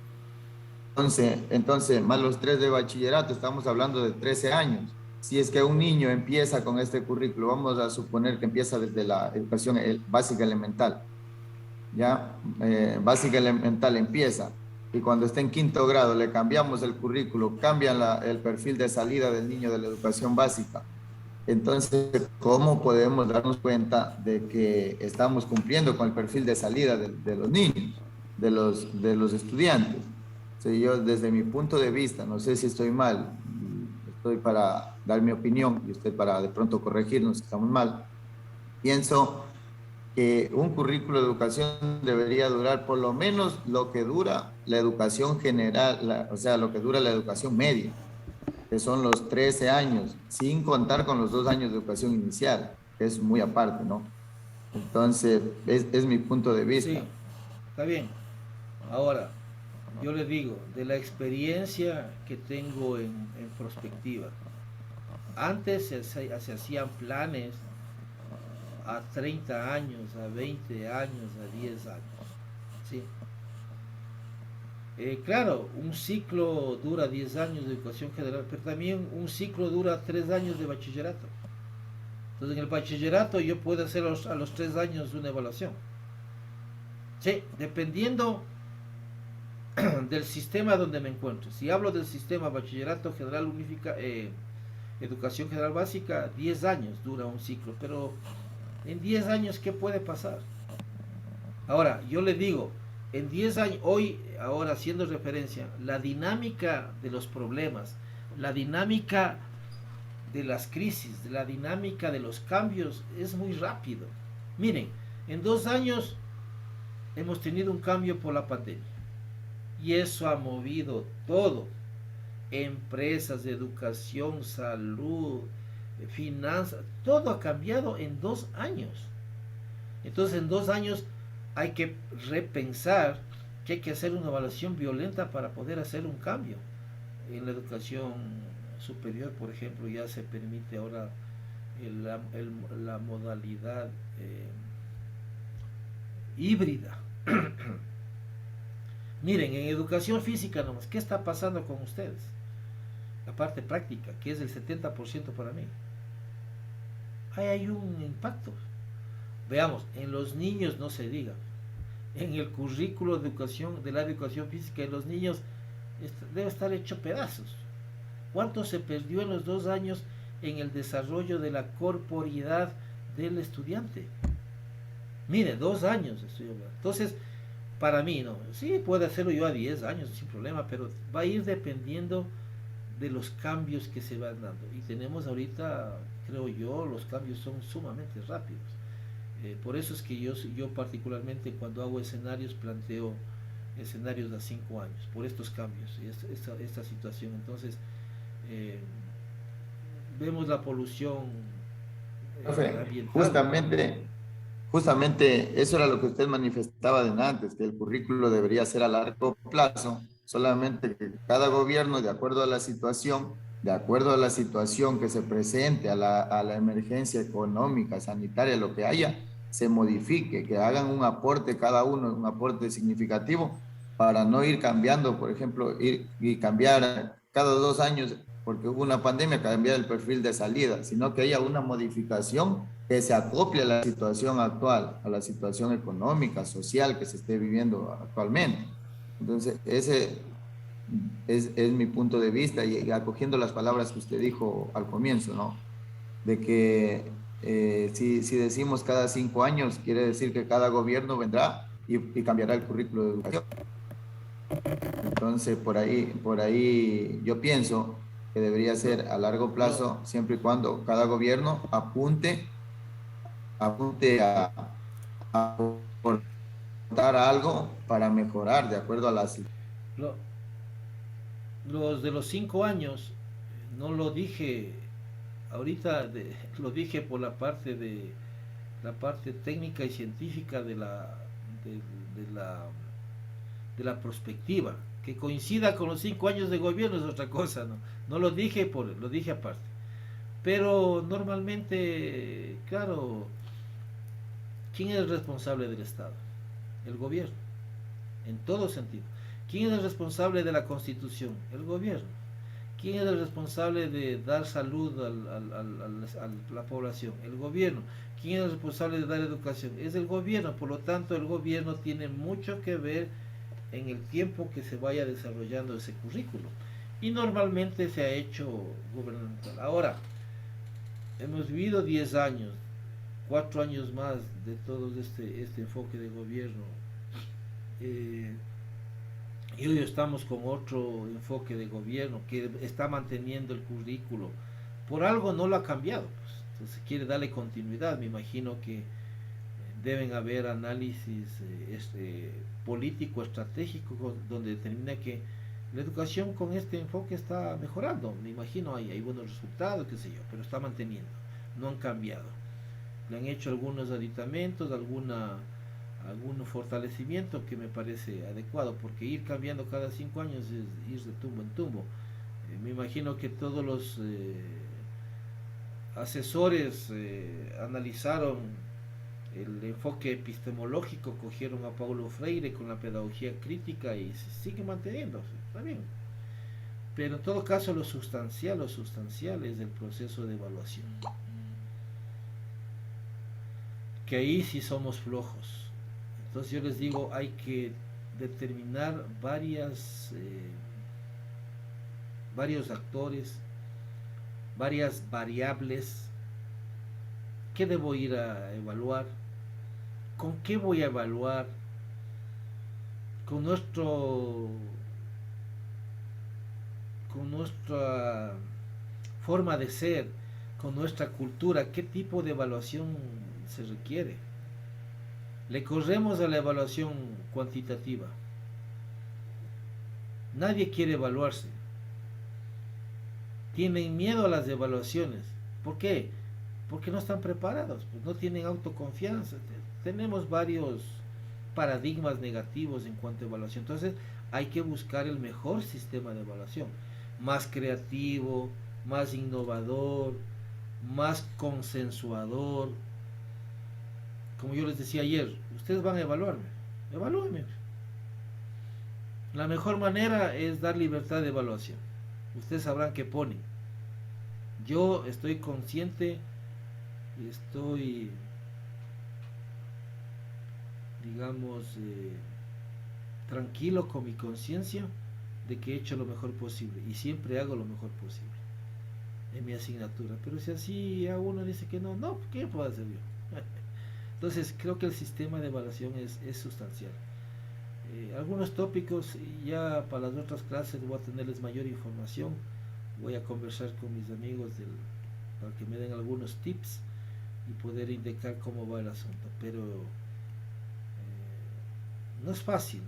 Speaker 5: Entonces, más los 3 de bachillerato, estamos hablando de 13 años. Si es que un niño empieza con este currículo, vamos a suponer que empieza desde la educación básica elemental, ¿ya? Básica elemental empieza, y cuando está en 5º grado le cambiamos el currículo, cambian el perfil de salida del niño de la educación básica. Entonces, ¿cómo podemos darnos cuenta de que estamos cumpliendo con el perfil de salida de los niños? de los estudiantes. O sea, yo desde mi punto de vista, no sé si estoy mal, estoy para dar mi opinión y usted para de pronto corregirnos si estamos mal, pienso que un currículo de educación debería durar por lo menos lo que dura la educación general, o sea, lo que dura la educación media, que son los 13 años, sin contar con los 2 años de educación inicial, que es muy aparte, ¿no? Entonces, es mi punto de vista.
Speaker 1: Sí, está bien. Ahora, yo le digo, de la experiencia que tengo en prospectiva, antes se hacían planes a 30 años, a 20 años, a 10 años. ¿Sí? Claro, un ciclo dura 10 años de educación general, pero también un ciclo dura 3 años de bachillerato. Entonces, en el bachillerato yo puedo hacer a los 3 años una evaluación. Sí, dependiendo del sistema donde me encuentro. Si hablo del sistema bachillerato general educación general básica, 10 años dura un ciclo, pero en 10 años, ¿qué puede pasar? Ahora, yo le digo, en 10 años, hoy, ahora haciendo referencia, la dinámica de los problemas, la dinámica de las crisis, la dinámica de los cambios es muy rápido. Miren, en 2 años hemos tenido un cambio por la pandemia y eso ha movido todo. Empresas, educación, salud, finanzas, todo ha cambiado en 2 años. Entonces en 2 años hay que repensar que hay que hacer una evaluación violenta para poder hacer un cambio. En la educación superior, por ejemplo, ya se permite ahora la modalidad híbrida. Miren, en educación física nomás, ¿qué está pasando con ustedes? La parte práctica, que es el 70% para mí. Ahí hay un impacto. Veamos, en los niños no se diga. En el currículo de la educación física, en los niños debe estar hecho pedazos. ¿Cuánto se perdió en los 2 años en el desarrollo de la corporeidad del estudiante? Mire, 2 años estoy hablando. Entonces, para mí, no. Sí, puede hacerlo yo a 10 años sin problema, pero va a ir dependiendo de los cambios que se van dando. Y tenemos ahorita, creo yo, los cambios son sumamente rápidos. Por eso es que yo particularmente cuando hago escenarios planteo escenarios a 5 años, por estos cambios y esta situación. Entonces, vemos la polución
Speaker 5: ambiental. Justamente eso era lo que usted manifestaba de antes, que el currículo debería ser a largo plazo, solamente que cada gobierno, de acuerdo a la situación que se presente, a la emergencia económica, sanitaria, lo que haya, se modifique, que hagan un aporte cada uno, un aporte significativo, para no ir cambiando, por ejemplo, ir y cambiar cada 2 años, porque hubo una pandemia, cambiar el perfil de salida, sino que haya una modificación que se acople a la situación actual, a la situación económica, social que se esté viviendo actualmente. Entonces, ese es mi punto de vista y acogiendo las palabras que usted dijo al comienzo, ¿no? De que si decimos cada 5 años, quiere decir que cada gobierno vendrá y cambiará el currículo de educación. Entonces, por ahí yo pienso que debería ser a largo plazo, siempre y cuando cada gobierno apunte a aportar algo para mejorar de acuerdo a las...
Speaker 1: Los de los 5 años, no lo dije ahorita, lo dije por la parte técnica y científica de la perspectiva, que coincida con los 5 años de gobierno es otra cosa, no lo dije lo dije aparte. Pero normalmente, claro, ¿quién es el responsable del Estado? El gobierno, en todo sentido. ¿Quién es el responsable de la Constitución? El gobierno. ¿Quién es el responsable de dar salud a la población? El gobierno. ¿Quién es el responsable de dar educación? Es el gobierno. Por lo tanto, el gobierno tiene mucho que ver en el tiempo que se vaya desarrollando ese currículo. Y normalmente se ha hecho gubernamental. Ahora, hemos vivido 10 años, 4 años más de todo este enfoque de gobierno y hoy estamos con otro enfoque de gobierno que está manteniendo el currículo. Por algo no lo ha cambiado, pues. Entonces quiere darle continuidad. Me imagino que deben haber análisis político, estratégico, donde determina que la educación con este enfoque está mejorando. Me imagino hay buenos resultados, qué sé yo, pero está manteniendo, no han cambiado. Le han hecho algunos aditamentos, algún fortalecimiento que me parece adecuado, porque ir cambiando cada 5 años es ir de tumbo en tumbo. Me imagino que todos los asesores analizaron el enfoque epistemológico, cogieron a Paulo Freire con la pedagogía crítica y se sigue manteniendo, está bien. Pero en todo caso lo sustancial es el proceso de evaluación. Que ahí sí somos flojos. Entonces yo les digo, hay que determinar varios actores, varias variables. ¿Qué debo ir a evaluar? ¿Con qué voy a evaluar? Con nuestra forma de ser, con nuestra cultura, ¿qué tipo de evaluación se requiere? Le corremos a la evaluación cuantitativa. Nadie quiere evaluarse. Tienen miedo a las evaluaciones. ¿Por qué? Porque no están preparados, pues no tienen autoconfianza. Tenemos varios paradigmas negativos en cuanto a evaluación. Entonces hay que buscar el mejor sistema de evaluación, más creativo, más innovador, más consensuador. Como yo les decía ayer, ustedes van a evaluarme, evalúenme. La mejor manera es dar libertad de evaluación. Ustedes sabrán qué ponen. Yo estoy consciente y estoy, digamos, tranquilo con mi conciencia de que he hecho lo mejor posible y siempre hago lo mejor posible en mi asignatura. Pero si así a uno dice que no, ¿qué puedo hacer yo? Entonces creo que el sistema de evaluación es sustancial. Algunos tópicos ya para las otras clases voy a tenerles mayor información. Voy a conversar con mis amigos para que me den algunos tips y poder indicar cómo va el asunto. Pero no es fácil.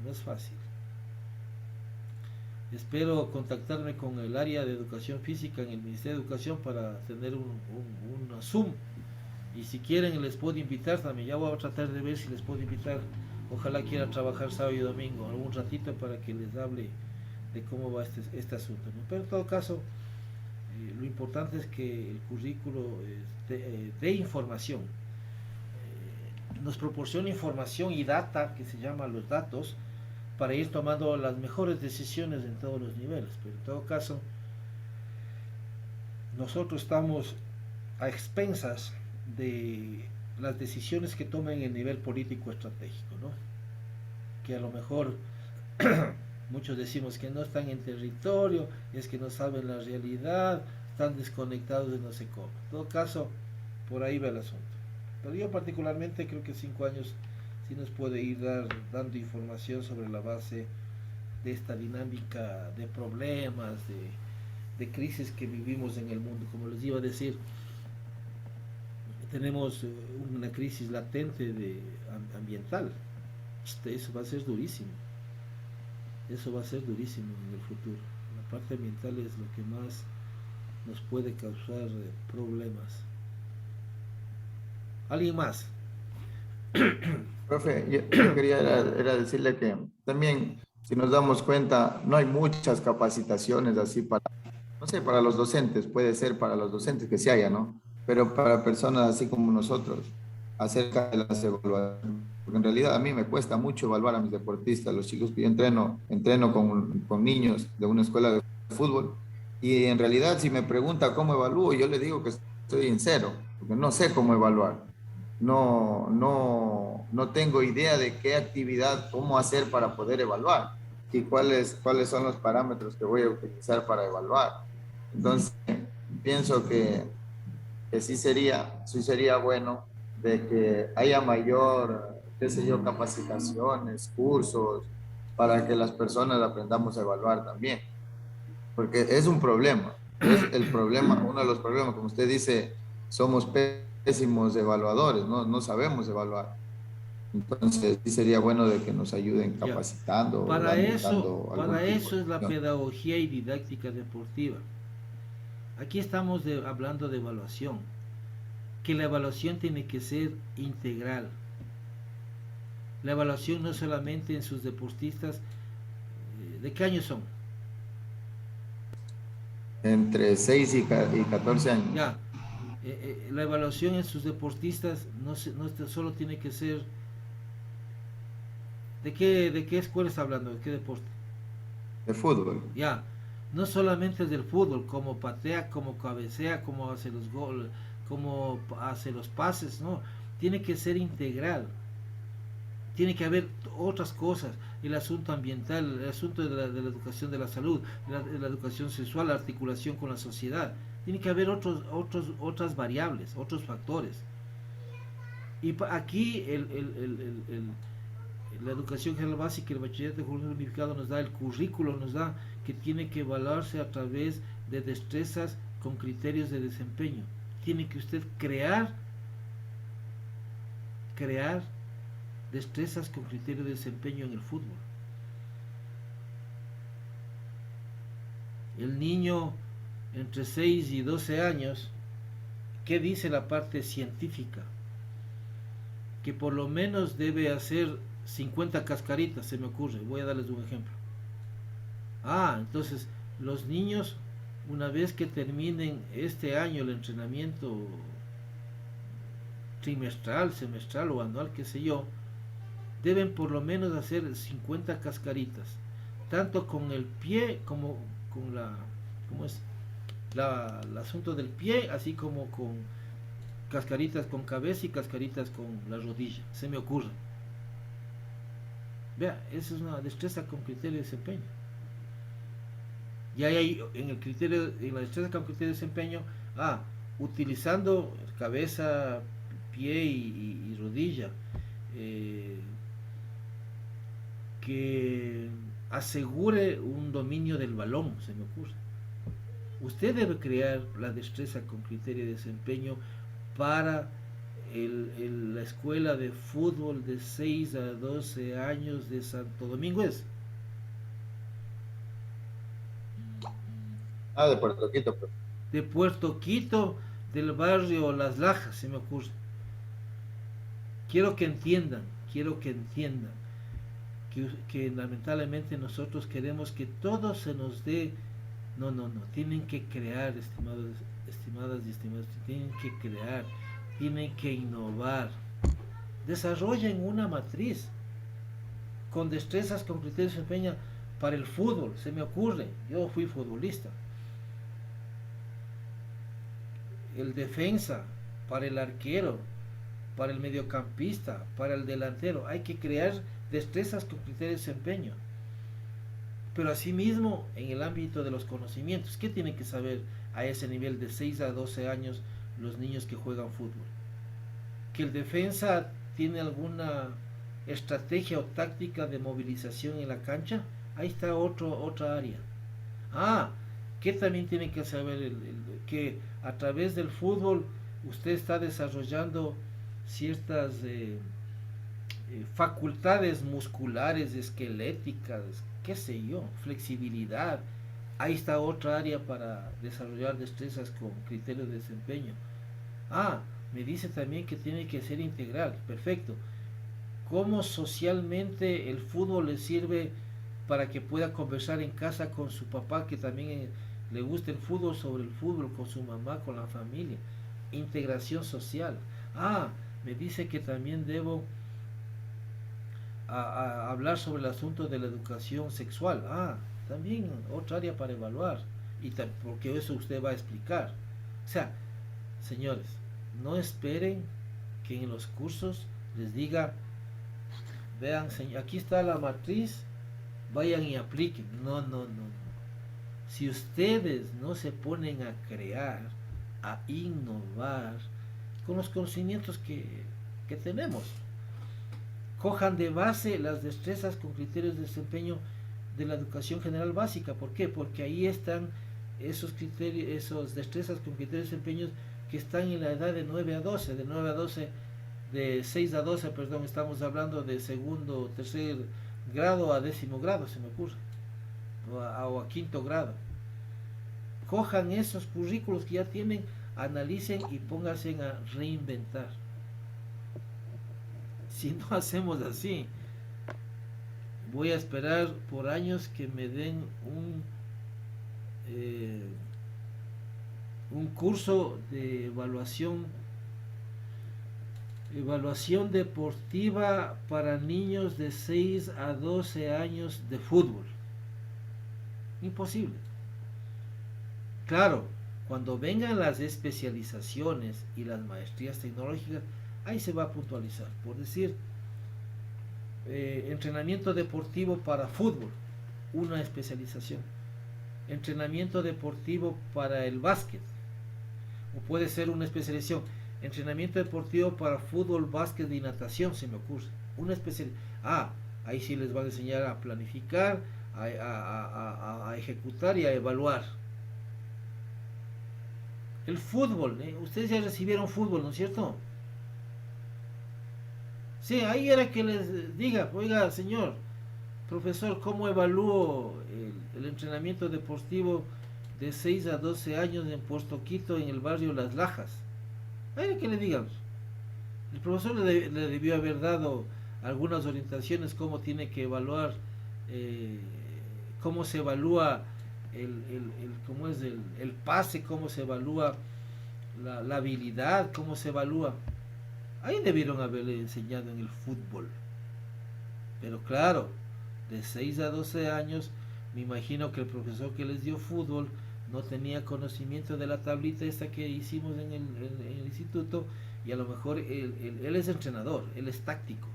Speaker 1: Espero contactarme con el área de educación física en el Ministerio de Educación para tener un Zoom. Y si quieren les puedo invitar también. Ya voy a tratar de ver si les puedo invitar. Ojalá quiera trabajar sábado y domingo, algún ratito, para que les hable de cómo va este asunto, ¿no? Pero en todo caso, lo importante es que el currículo de información nos proporciona información y data, que se llama los datos, para ir tomando las mejores decisiones en todos los niveles. Pero en todo caso, nosotros estamos a expensas de las decisiones que tomen en el nivel político estratégico, ¿no? Que a lo mejor muchos decimos que no están en territorio, es que no saben la realidad, están desconectados de no sé cómo. En todo caso, por ahí va el asunto. Pero yo particularmente creo que 5 años sí nos puede ir dando información sobre la base de esta dinámica de problemas, de crisis que vivimos en el mundo. Como les iba a decir, tenemos una crisis latente ambiental. Eso va a ser durísimo. Eso va a ser durísimo en el futuro. La parte ambiental es lo que más nos puede causar problemas. ¿Alguien más?
Speaker 5: Profe, yo quería era decirle que también, si nos damos cuenta, no hay muchas capacitaciones así para, no sé, para los docentes. Puede ser para los docentes que sí haya, ¿no? Pero para personas así como nosotros, acerca de las evaluaciones. Porque en realidad a mí me cuesta mucho evaluar a mis deportistas, los chicos que yo entreno con niños de una escuela de fútbol, y en realidad si me pregunta cómo evalúo, yo le digo que estoy en cero, porque no sé cómo evaluar. No tengo idea de qué actividad, cómo hacer para poder evaluar y cuáles son los parámetros que voy a utilizar para evaluar. Entonces, pienso que sí sería bueno de que haya mayor qué sé yo, capacitaciones, cursos, para que las personas aprendamos a evaluar también. Porque es un problema, es el problema, uno de los problemas, como usted dice, somos pésimos evaluadores, no sabemos evaluar. Entonces, sí sería bueno de que nos ayuden
Speaker 1: Ya.
Speaker 5: capacitando o
Speaker 1: Para eso,
Speaker 5: dando algún
Speaker 1: para
Speaker 5: tipo
Speaker 1: eso
Speaker 5: de
Speaker 1: es la
Speaker 5: acción.
Speaker 1: pedagogía y didáctica deportiva. Aquí estamos hablando de evaluación, que la evaluación tiene que ser integral. La evaluación no solamente en sus deportistas. ¿De qué años son?
Speaker 5: Entre 6 y 14 años.
Speaker 1: Ya, la evaluación en sus deportistas no solo tiene que ser. ¿De qué escuela está hablando? ¿De qué deporte?
Speaker 5: De fútbol.
Speaker 1: Ya, no solamente del fútbol, como patea, como cabecea, como hace los goles, como hace los pases, no. Tiene que ser integral. Tiene que haber otras cosas, el asunto ambiental, el asunto de la educación de la salud, la educación sexual, la articulación con la sociedad. Tiene que haber otras variables, otros factores. Y aquí la educación general básica, el bachillerato unificado nos da el currículo, nos da que tiene que evaluarse a través de destrezas con criterios de desempeño. Tiene que usted crear destrezas con criterio de desempeño en el fútbol. El niño entre 6 y 12 años, ¿qué dice la parte científica? Que por lo menos debe hacer 50 cascaritas, se me ocurre. Voy a darles un ejemplo. Entonces, los niños, una vez que terminen este año el entrenamiento trimestral, semestral o anual, qué sé yo, deben por lo menos hacer 50 cascaritas, tanto con el pie como con el asunto del pie, así como con cascaritas con cabeza y cascaritas con la rodilla, se me ocurre. Vea, esa es una destreza con criterio de desempeño. Y hay en la destreza con criterio de desempeño, utilizando cabeza, pie y rodilla, que asegure un dominio del balón, se me ocurre. Usted debe crear la destreza con criterio de desempeño para la escuela de fútbol de 6 a 12 años de Santo Domingo.
Speaker 5: De Puerto Quito. Pues.
Speaker 1: De Puerto Quito, del barrio Las Lajas, se me ocurre. Quiero que entiendan que lamentablemente nosotros queremos que todo se nos dé. No, tienen que crear, estimadas y estimados, tienen que crear, tienen que innovar. Desarrollen una matriz con destrezas, con criterios de desempeño para el fútbol, se me ocurre. Yo fui futbolista. El defensa, para el arquero, para el mediocampista, para el delantero. Hay que crear destrezas con criterio de desempeño. Pero asimismo, en el ámbito de los conocimientos, ¿qué tienen que saber a ese nivel de 6 a 12 años los niños que juegan fútbol? Que el defensa tiene alguna estrategia o táctica de movilización en la cancha, ahí está otra área. Que también tienen que saber que a través del fútbol usted está desarrollando ciertas facultades musculares, esqueléticas, qué sé yo, flexibilidad. Ahí está otra área para desarrollar destrezas con criterios de desempeño. Me dice también que tiene que ser integral. Perfecto. ¿Cómo socialmente el fútbol le sirve para que pueda conversar en casa con su papá, que también le gusta el fútbol, sobre el fútbol, con su mamá, con la familia? Integración social. Me dice que también debo a hablar sobre el asunto de la educación sexual. También otra área para evaluar, porque eso usted va a explicar. O sea, señores, no esperen que en los cursos les diga, vean, aquí está la matriz, vayan y apliquen. No. Si ustedes no se ponen a crear, a innovar con los conocimientos que tenemos, cojan de base las destrezas con criterios de desempeño de la educación general básica. ¿Por qué? Porque ahí están esos criterios, esos destrezas con criterios de desempeño que están en la edad de 9 a 12, de 9 a 12, de 6 a 12, perdón, estamos hablando de segundo, tercer grado a 10º grado, se me ocurre, o a 5º grado. Cojan esos currículos que ya tienen, analicen y pónganse a reinventar. Si no hacemos así, voy a esperar por años que me den un curso de evaluación deportiva para niños de 6 a 12 años de fútbol. Imposible. Claro, cuando vengan las especializaciones y las maestrías tecnológicas, ahí se va a puntualizar. Por decir, entrenamiento deportivo para fútbol, una especialización. Entrenamiento deportivo para el básquet, o puede ser una especialización. Entrenamiento deportivo para fútbol, básquet y natación, se me ocurre. Una especialización. Ahí sí les van a enseñar a planificar, a ejecutar y a evaluar. El fútbol, ustedes ya recibieron fútbol, ¿no es cierto? Sí, ahí era que les diga, oiga, señor profesor, ¿cómo evalúo el entrenamiento deportivo de 6 a 12 años en Puerto Quito, en el barrio Las Lajas? Ahí era que le digamos. El profesor le debió haber dado algunas orientaciones, cómo tiene que evaluar, cómo se evalúa cómo es el pase, cómo se evalúa la habilidad, cómo se evalúa. Ahí debieron haberle enseñado en el fútbol. Pero claro, de 6 a 12 años, me imagino que el profesor que les dio fútbol no tenía conocimiento de la tablita esta que hicimos en el instituto, y a lo mejor él es entrenador, él es táctico,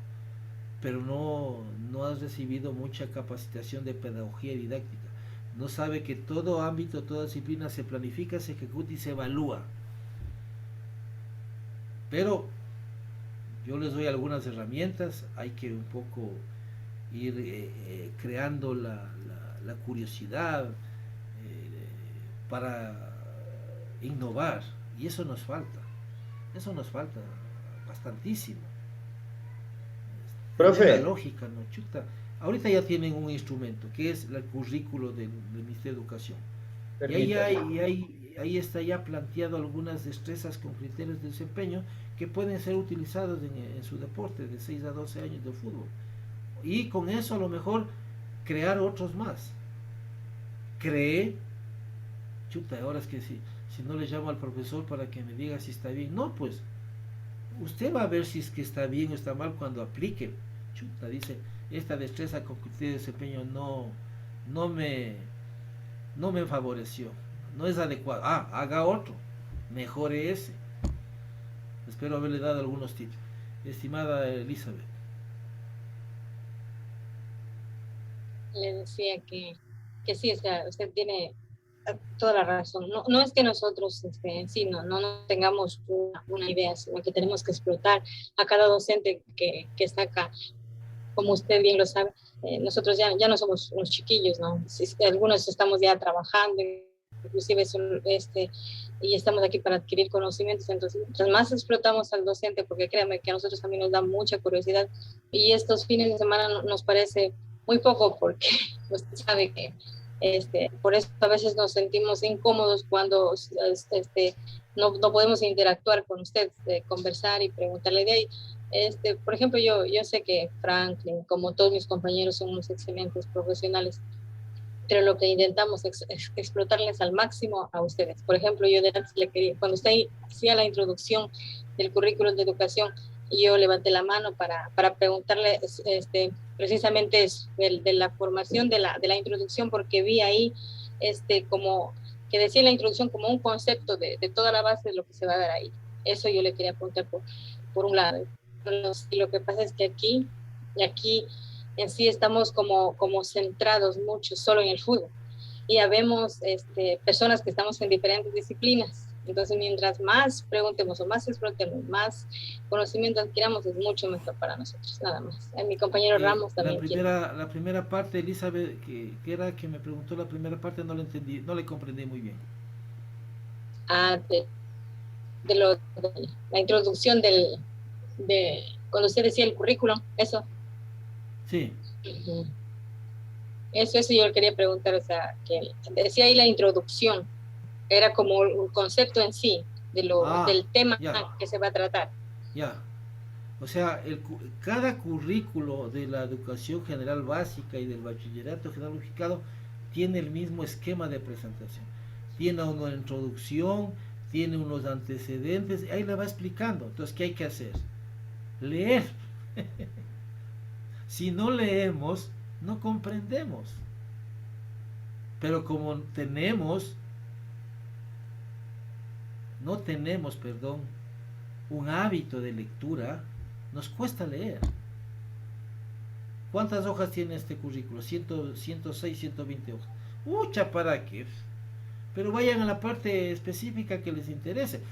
Speaker 1: pero no has recibido mucha capacitación de pedagogía y didáctica. No sabe que todo ámbito, toda disciplina se planifica, se ejecuta y se evalúa. Pero yo les doy algunas herramientas, hay que un poco ir creando la curiosidad para innovar, y eso nos falta bastantísimo.
Speaker 2: Profe.
Speaker 1: La lógica, ¿no? Chuta. Ahorita ya tienen un instrumento que es el currículo del Ministerio de Educación. Y ahí está ya planteado algunas destrezas con criterios de desempeño que pueden ser utilizados en su deporte de 6 a 12 años de fútbol. Y con eso a lo mejor crear otros más. Ahora es que si no le llamo al profesor para que me diga si está bien, no, pues usted va a ver si es que está bien o está mal cuando aplique. Dice, esta destreza con criterio de desempeño no me favoreció, no es adecuado. Haga otro, mejore ese. Espero haberle dado algunos tips. Estimada Elizabeth.
Speaker 3: Le decía que sí, o sea, usted tiene toda la razón. No es que nosotros sí, no tengamos una idea, sino que tenemos que explotar a cada docente que está acá. Como usted bien lo sabe, nosotros ya no somos unos chiquillos, ¿no? Algunos estamos ya trabajando, inclusive y estamos aquí para adquirir conocimientos. Entonces, mientras más explotamos al docente, porque créanme que a nosotros también nos da mucha curiosidad, y estos fines de semana nos parece muy poco, porque usted sabe que por eso a veces nos sentimos incómodos cuando no podemos interactuar con usted, conversar y preguntarle de ahí. Por ejemplo, yo sé que Franklin, como todos mis compañeros, son unos excelentes profesionales, pero lo que intentamos es explotarles al máximo a ustedes. Por ejemplo, yo cuando usted hacía la introducción del currículum de educación, yo levanté la mano para preguntarle precisamente de la formación de la introducción, porque vi ahí como que decía la introducción como un concepto de toda la base de lo que se va a dar ahí. Eso yo le quería apuntar por un lado. Y lo que pasa es que aquí en sí estamos como centrados mucho solo en el fútbol, y habemos personas que estamos en diferentes disciplinas, Entonces, mientras más preguntemos o más explotemos, más conocimiento adquiramos, es mucho mejor para nosotros, nada más. Mi compañero Ramos también
Speaker 1: la primera parte, Elizabeth, que era que me preguntó la primera parte, no le entendí, no le comprendí muy bien.
Speaker 3: De la introducción de cuando usted decía el currículum, eso.
Speaker 1: Sí.
Speaker 3: Uh-huh. Eso yo le quería preguntar, o sea, que decía ahí la introducción, era como un concepto en sí, del tema que se va a tratar.
Speaker 1: Ya. O sea, cada currículo de la educación general básica y del bachillerato general unificado tiene el mismo esquema de presentación. Tiene una introducción, tiene unos antecedentes, ahí le va explicando. Entonces, ¿qué hay que hacer? Leer. Si no leemos, no comprendemos. Pero como no tenemos, un hábito de lectura, nos cuesta leer. ¿Cuántas hojas tiene este currículo? 106, 120 hojas. Mucha para qué. Pero vayan a la parte específica que les interese.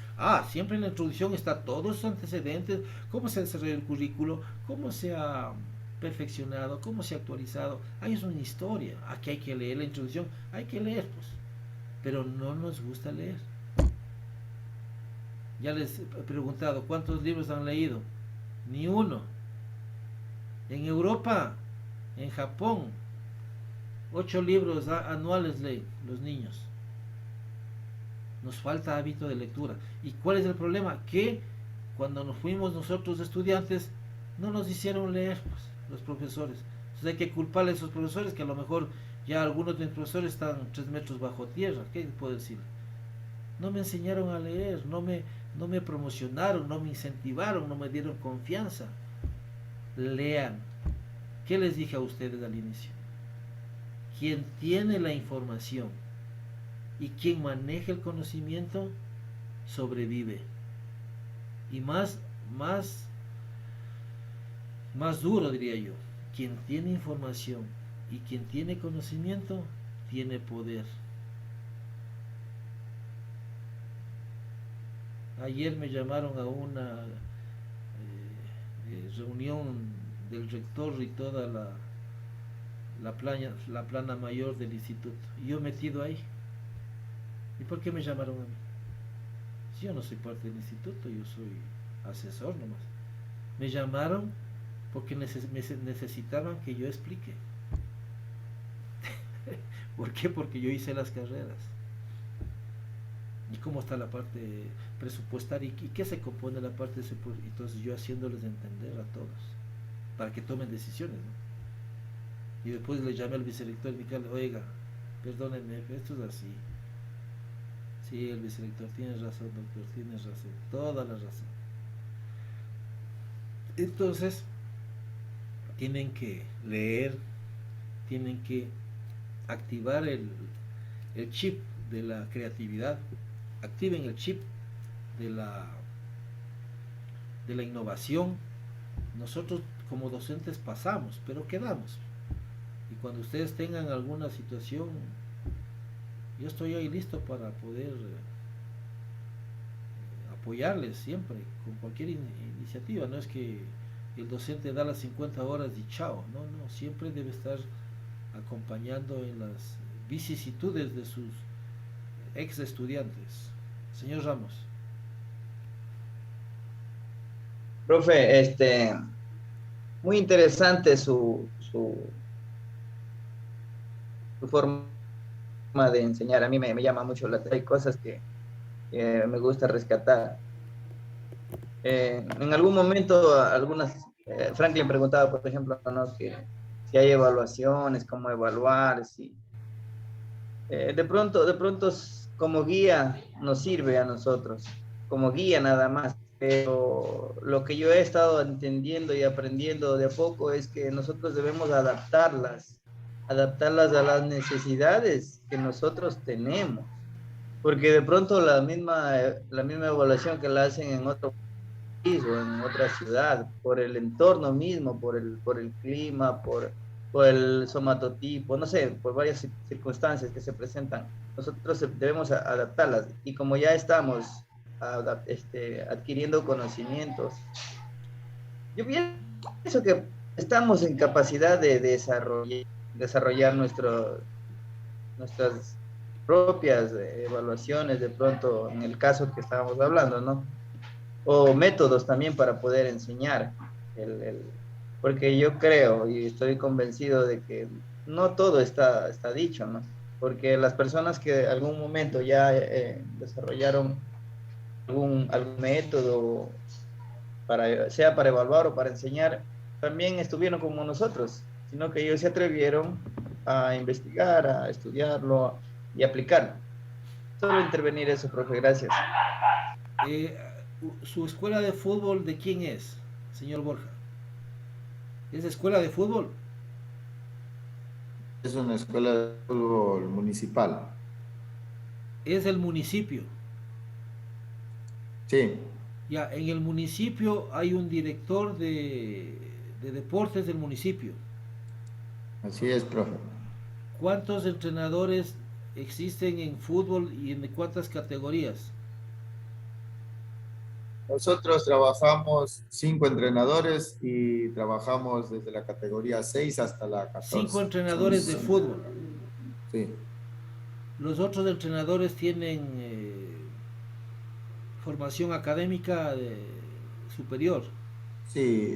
Speaker 1: Siempre en la introducción está todos los antecedentes, cómo se desarrolla el currículo, cómo se ha perfeccionado, cómo se ha actualizado. Ahí es una historia. Aquí hay que leer la introducción, hay que leer, pues. Pero no nos gusta leer. Ya les he preguntado, ¿cuántos libros han leído? Ni uno. En Europa, en Japón, 8 libros anuales leen los niños. Nos falta hábito de lectura. ¿Y cuál es el problema? Que cuando nos fuimos nosotros estudiantes, no nos hicieron leer, pues, los profesores. Entonces hay que culparle a esos profesores, que a lo mejor ya algunos de mis profesores están 3 metros bajo tierra. ¿Qué puedo decir? No me enseñaron a leer, no me promocionaron, no me incentivaron, no me dieron confianza. Lean. ¿Qué les dije a ustedes al inicio? Quien tiene la información y quien maneja el conocimiento sobrevive. Y más duro, diría yo, quien tiene información y quien tiene conocimiento tiene poder. Ayer me llamaron a una reunión del rector y toda la plana mayor del instituto. Y yo metido ahí. ¿Y por qué me llamaron a mí? Si yo no soy parte del instituto, yo soy asesor nomás. Me llamaron porque necesitaban que yo explique. ¿Por qué? Porque yo hice las carreras. ¿Y cómo está la parte presupuestaria? ¿Y qué se compone la parte de ese? Entonces yo haciéndoles entender a todos, para que tomen decisiones, ¿no? Y después le llamé al vicerrector y dije, oiga, perdónenme, esto es así. Sí, el vicerrector, tienes razón, doctor, tienes razón, toda la razón. Entonces, tienen que leer, tienen que activar el chip de la creatividad, activen el chip de la innovación. Nosotros como docentes pasamos, pero quedamos. Y cuando ustedes tengan alguna situación, yo estoy ahí listo para poder apoyarles siempre, con cualquier iniciativa. No es que el docente da las 50 horas y chao, no, siempre debe estar acompañando en las vicisitudes de sus ex estudiantes. Señor Ramos.
Speaker 2: Profe, muy interesante su forma de enseñar. A mí me llama mucho la atención. Hay cosas que me gusta rescatar. En algún momento, Franklin preguntaba, por ejemplo, ¿no? que si hay evaluaciones, cómo evaluar, de pronto como guía nos sirve a nosotros, como guía nada más, pero lo que yo he estado entendiendo y aprendiendo de a poco es que nosotros debemos adaptarlas a las necesidades que nosotros tenemos, porque de pronto la misma evaluación que la hacen en otro país o en otra ciudad, por el entorno mismo, por el clima, por o el somatotipo, no sé, por varias circunstancias que se presentan, nosotros debemos adaptarlas. Y como ya estamos adquiriendo conocimientos, yo pienso que estamos en capacidad de desarrollar nuestras propias evaluaciones, de pronto, en el caso que estábamos hablando, ¿no? O métodos también para poder enseñar, porque yo creo y estoy convencido de que no todo está dicho, ¿no? Porque las personas que en algún momento ya desarrollaron algún método, sea para evaluar o para enseñar, también estuvieron como nosotros, sino que ellos se atrevieron a investigar, a estudiarlo y aplicarlo. Solo intervenir eso, profe, gracias.
Speaker 1: Eh, ¿Su escuela de fútbol de quién es, señor Borja? ¿Es escuela de fútbol?
Speaker 5: Es una escuela de fútbol municipal.
Speaker 1: Es del municipio.
Speaker 5: Sí,
Speaker 1: Ya, en el municipio hay un director de deportes del municipio.
Speaker 5: así es, profe.
Speaker 1: ¿Cuántos entrenadores existen en fútbol y en cuántas categorías?
Speaker 5: Nosotros trabajamos 5 entrenadores y trabajamos desde la categoría 6 hasta la
Speaker 1: 5
Speaker 5: 14. Son
Speaker 1: entrenadores de
Speaker 5: 5.
Speaker 1: fútbol.
Speaker 5: Sí.
Speaker 1: Los otros entrenadores tienen formación académica superior.
Speaker 5: Sí,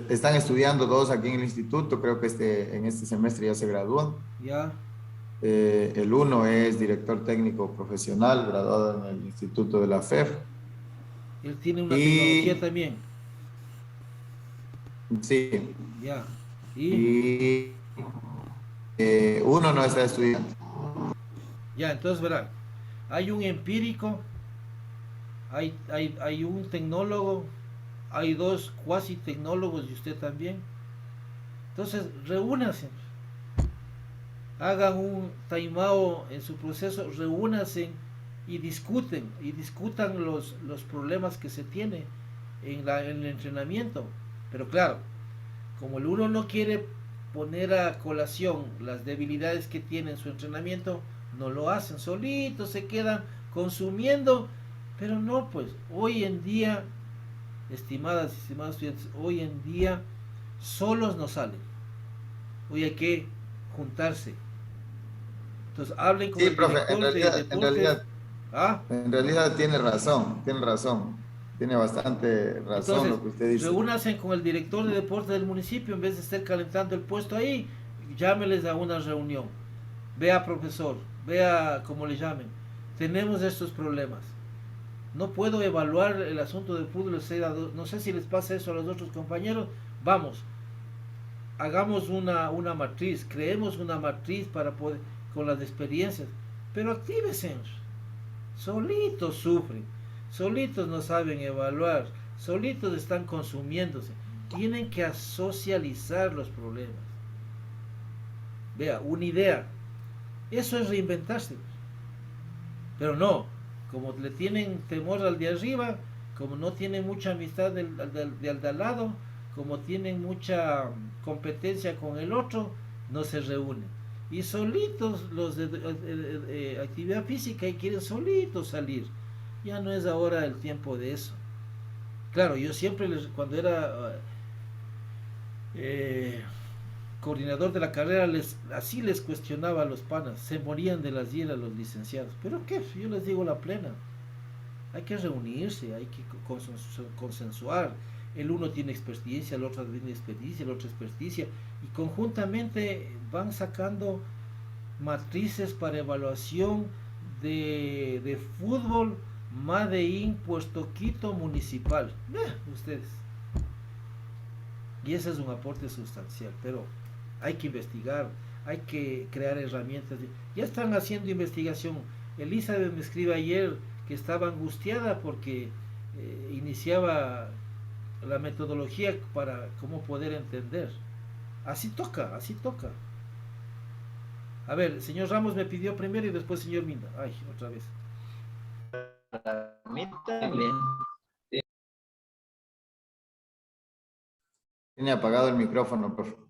Speaker 5: están estudiando 2 aquí en el instituto, creo que en este semestre ya se gradúan.
Speaker 1: Ya,
Speaker 5: El uno es director técnico profesional, graduado en el Instituto de la FEF.
Speaker 1: él tiene una tecnología
Speaker 5: Y
Speaker 1: también.
Speaker 5: sí,
Speaker 1: Ya, y
Speaker 5: y uno no está estudiando.
Speaker 1: ya, entonces verán, hay un empírico, hay un tecnólogo, hay dos cuasi tecnólogos y usted también. Entonces, reúnanse, hagan un taimao en su proceso, reúnanse y discutan los problemas que se tiene en el entrenamiento. Pero claro, como el uno no quiere poner a colación las debilidades que tiene en su entrenamiento, no lo hacen, solitos se quedan consumiendo, pero no, pues hoy en día, estimadas y estimados estudiantes, hoy en día solos no salen, hoy hay que juntarse. Entonces hablen con
Speaker 5: Sí,
Speaker 1: el
Speaker 5: profe,
Speaker 1: director de deportes. Ah,
Speaker 5: en realidad tiene razón, tiene bastante razón
Speaker 1: entonces
Speaker 5: lo que usted dice.
Speaker 1: reúnanse con el director de deportes del municipio en vez de estar calentando el puesto ahí, llámeles a una reunión. Vea profesor, vea como le llamen, tenemos estos problemas. No puedo evaluar el asunto del fútbol, no sé si les pasa eso a los otros compañeros. Vamos, hagamos una matriz, creemos una matriz para poder, con las experiencias, pero actívense. Solitos sufren, solitos no saben evaluar, solitos están consumiéndose. Tienen que socializar los problemas. Vea, una idea, eso es reinventarse. Pero no, como le tienen temor al de arriba, como no tienen mucha amistad del de al lado, como tienen mucha competencia con el otro, no se reúnen. Y solitos los de actividad física y quieren solitos salir. Ya no es ahora el tiempo de eso. Claro, yo siempre cuando era eh, coordinador de la carrera, así les cuestionaba a los panas, se morían de las hieras los licenciados. ¿Pero qué? Yo les digo la plena. Hay que reunirse, hay que consensuar. El uno tiene experticia, el otro tiene experticia, el otro experticia. Y conjuntamente van sacando matrices para evaluación de fútbol Made in Puerto Quito municipal. Ustedes. Y ese es un aporte sustancial, pero hay que investigar, hay que crear herramientas. Ya están haciendo investigación. Elizabeth me escribe ayer que estaba angustiada porque iniciaba la metodología para cómo poder entender. Así toca, así toca. A ver, señor Ramos me pidió primero y después señor Minda. Ay, otra vez.
Speaker 2: A mí también.
Speaker 5: Tiene apagado el micrófono, por favor.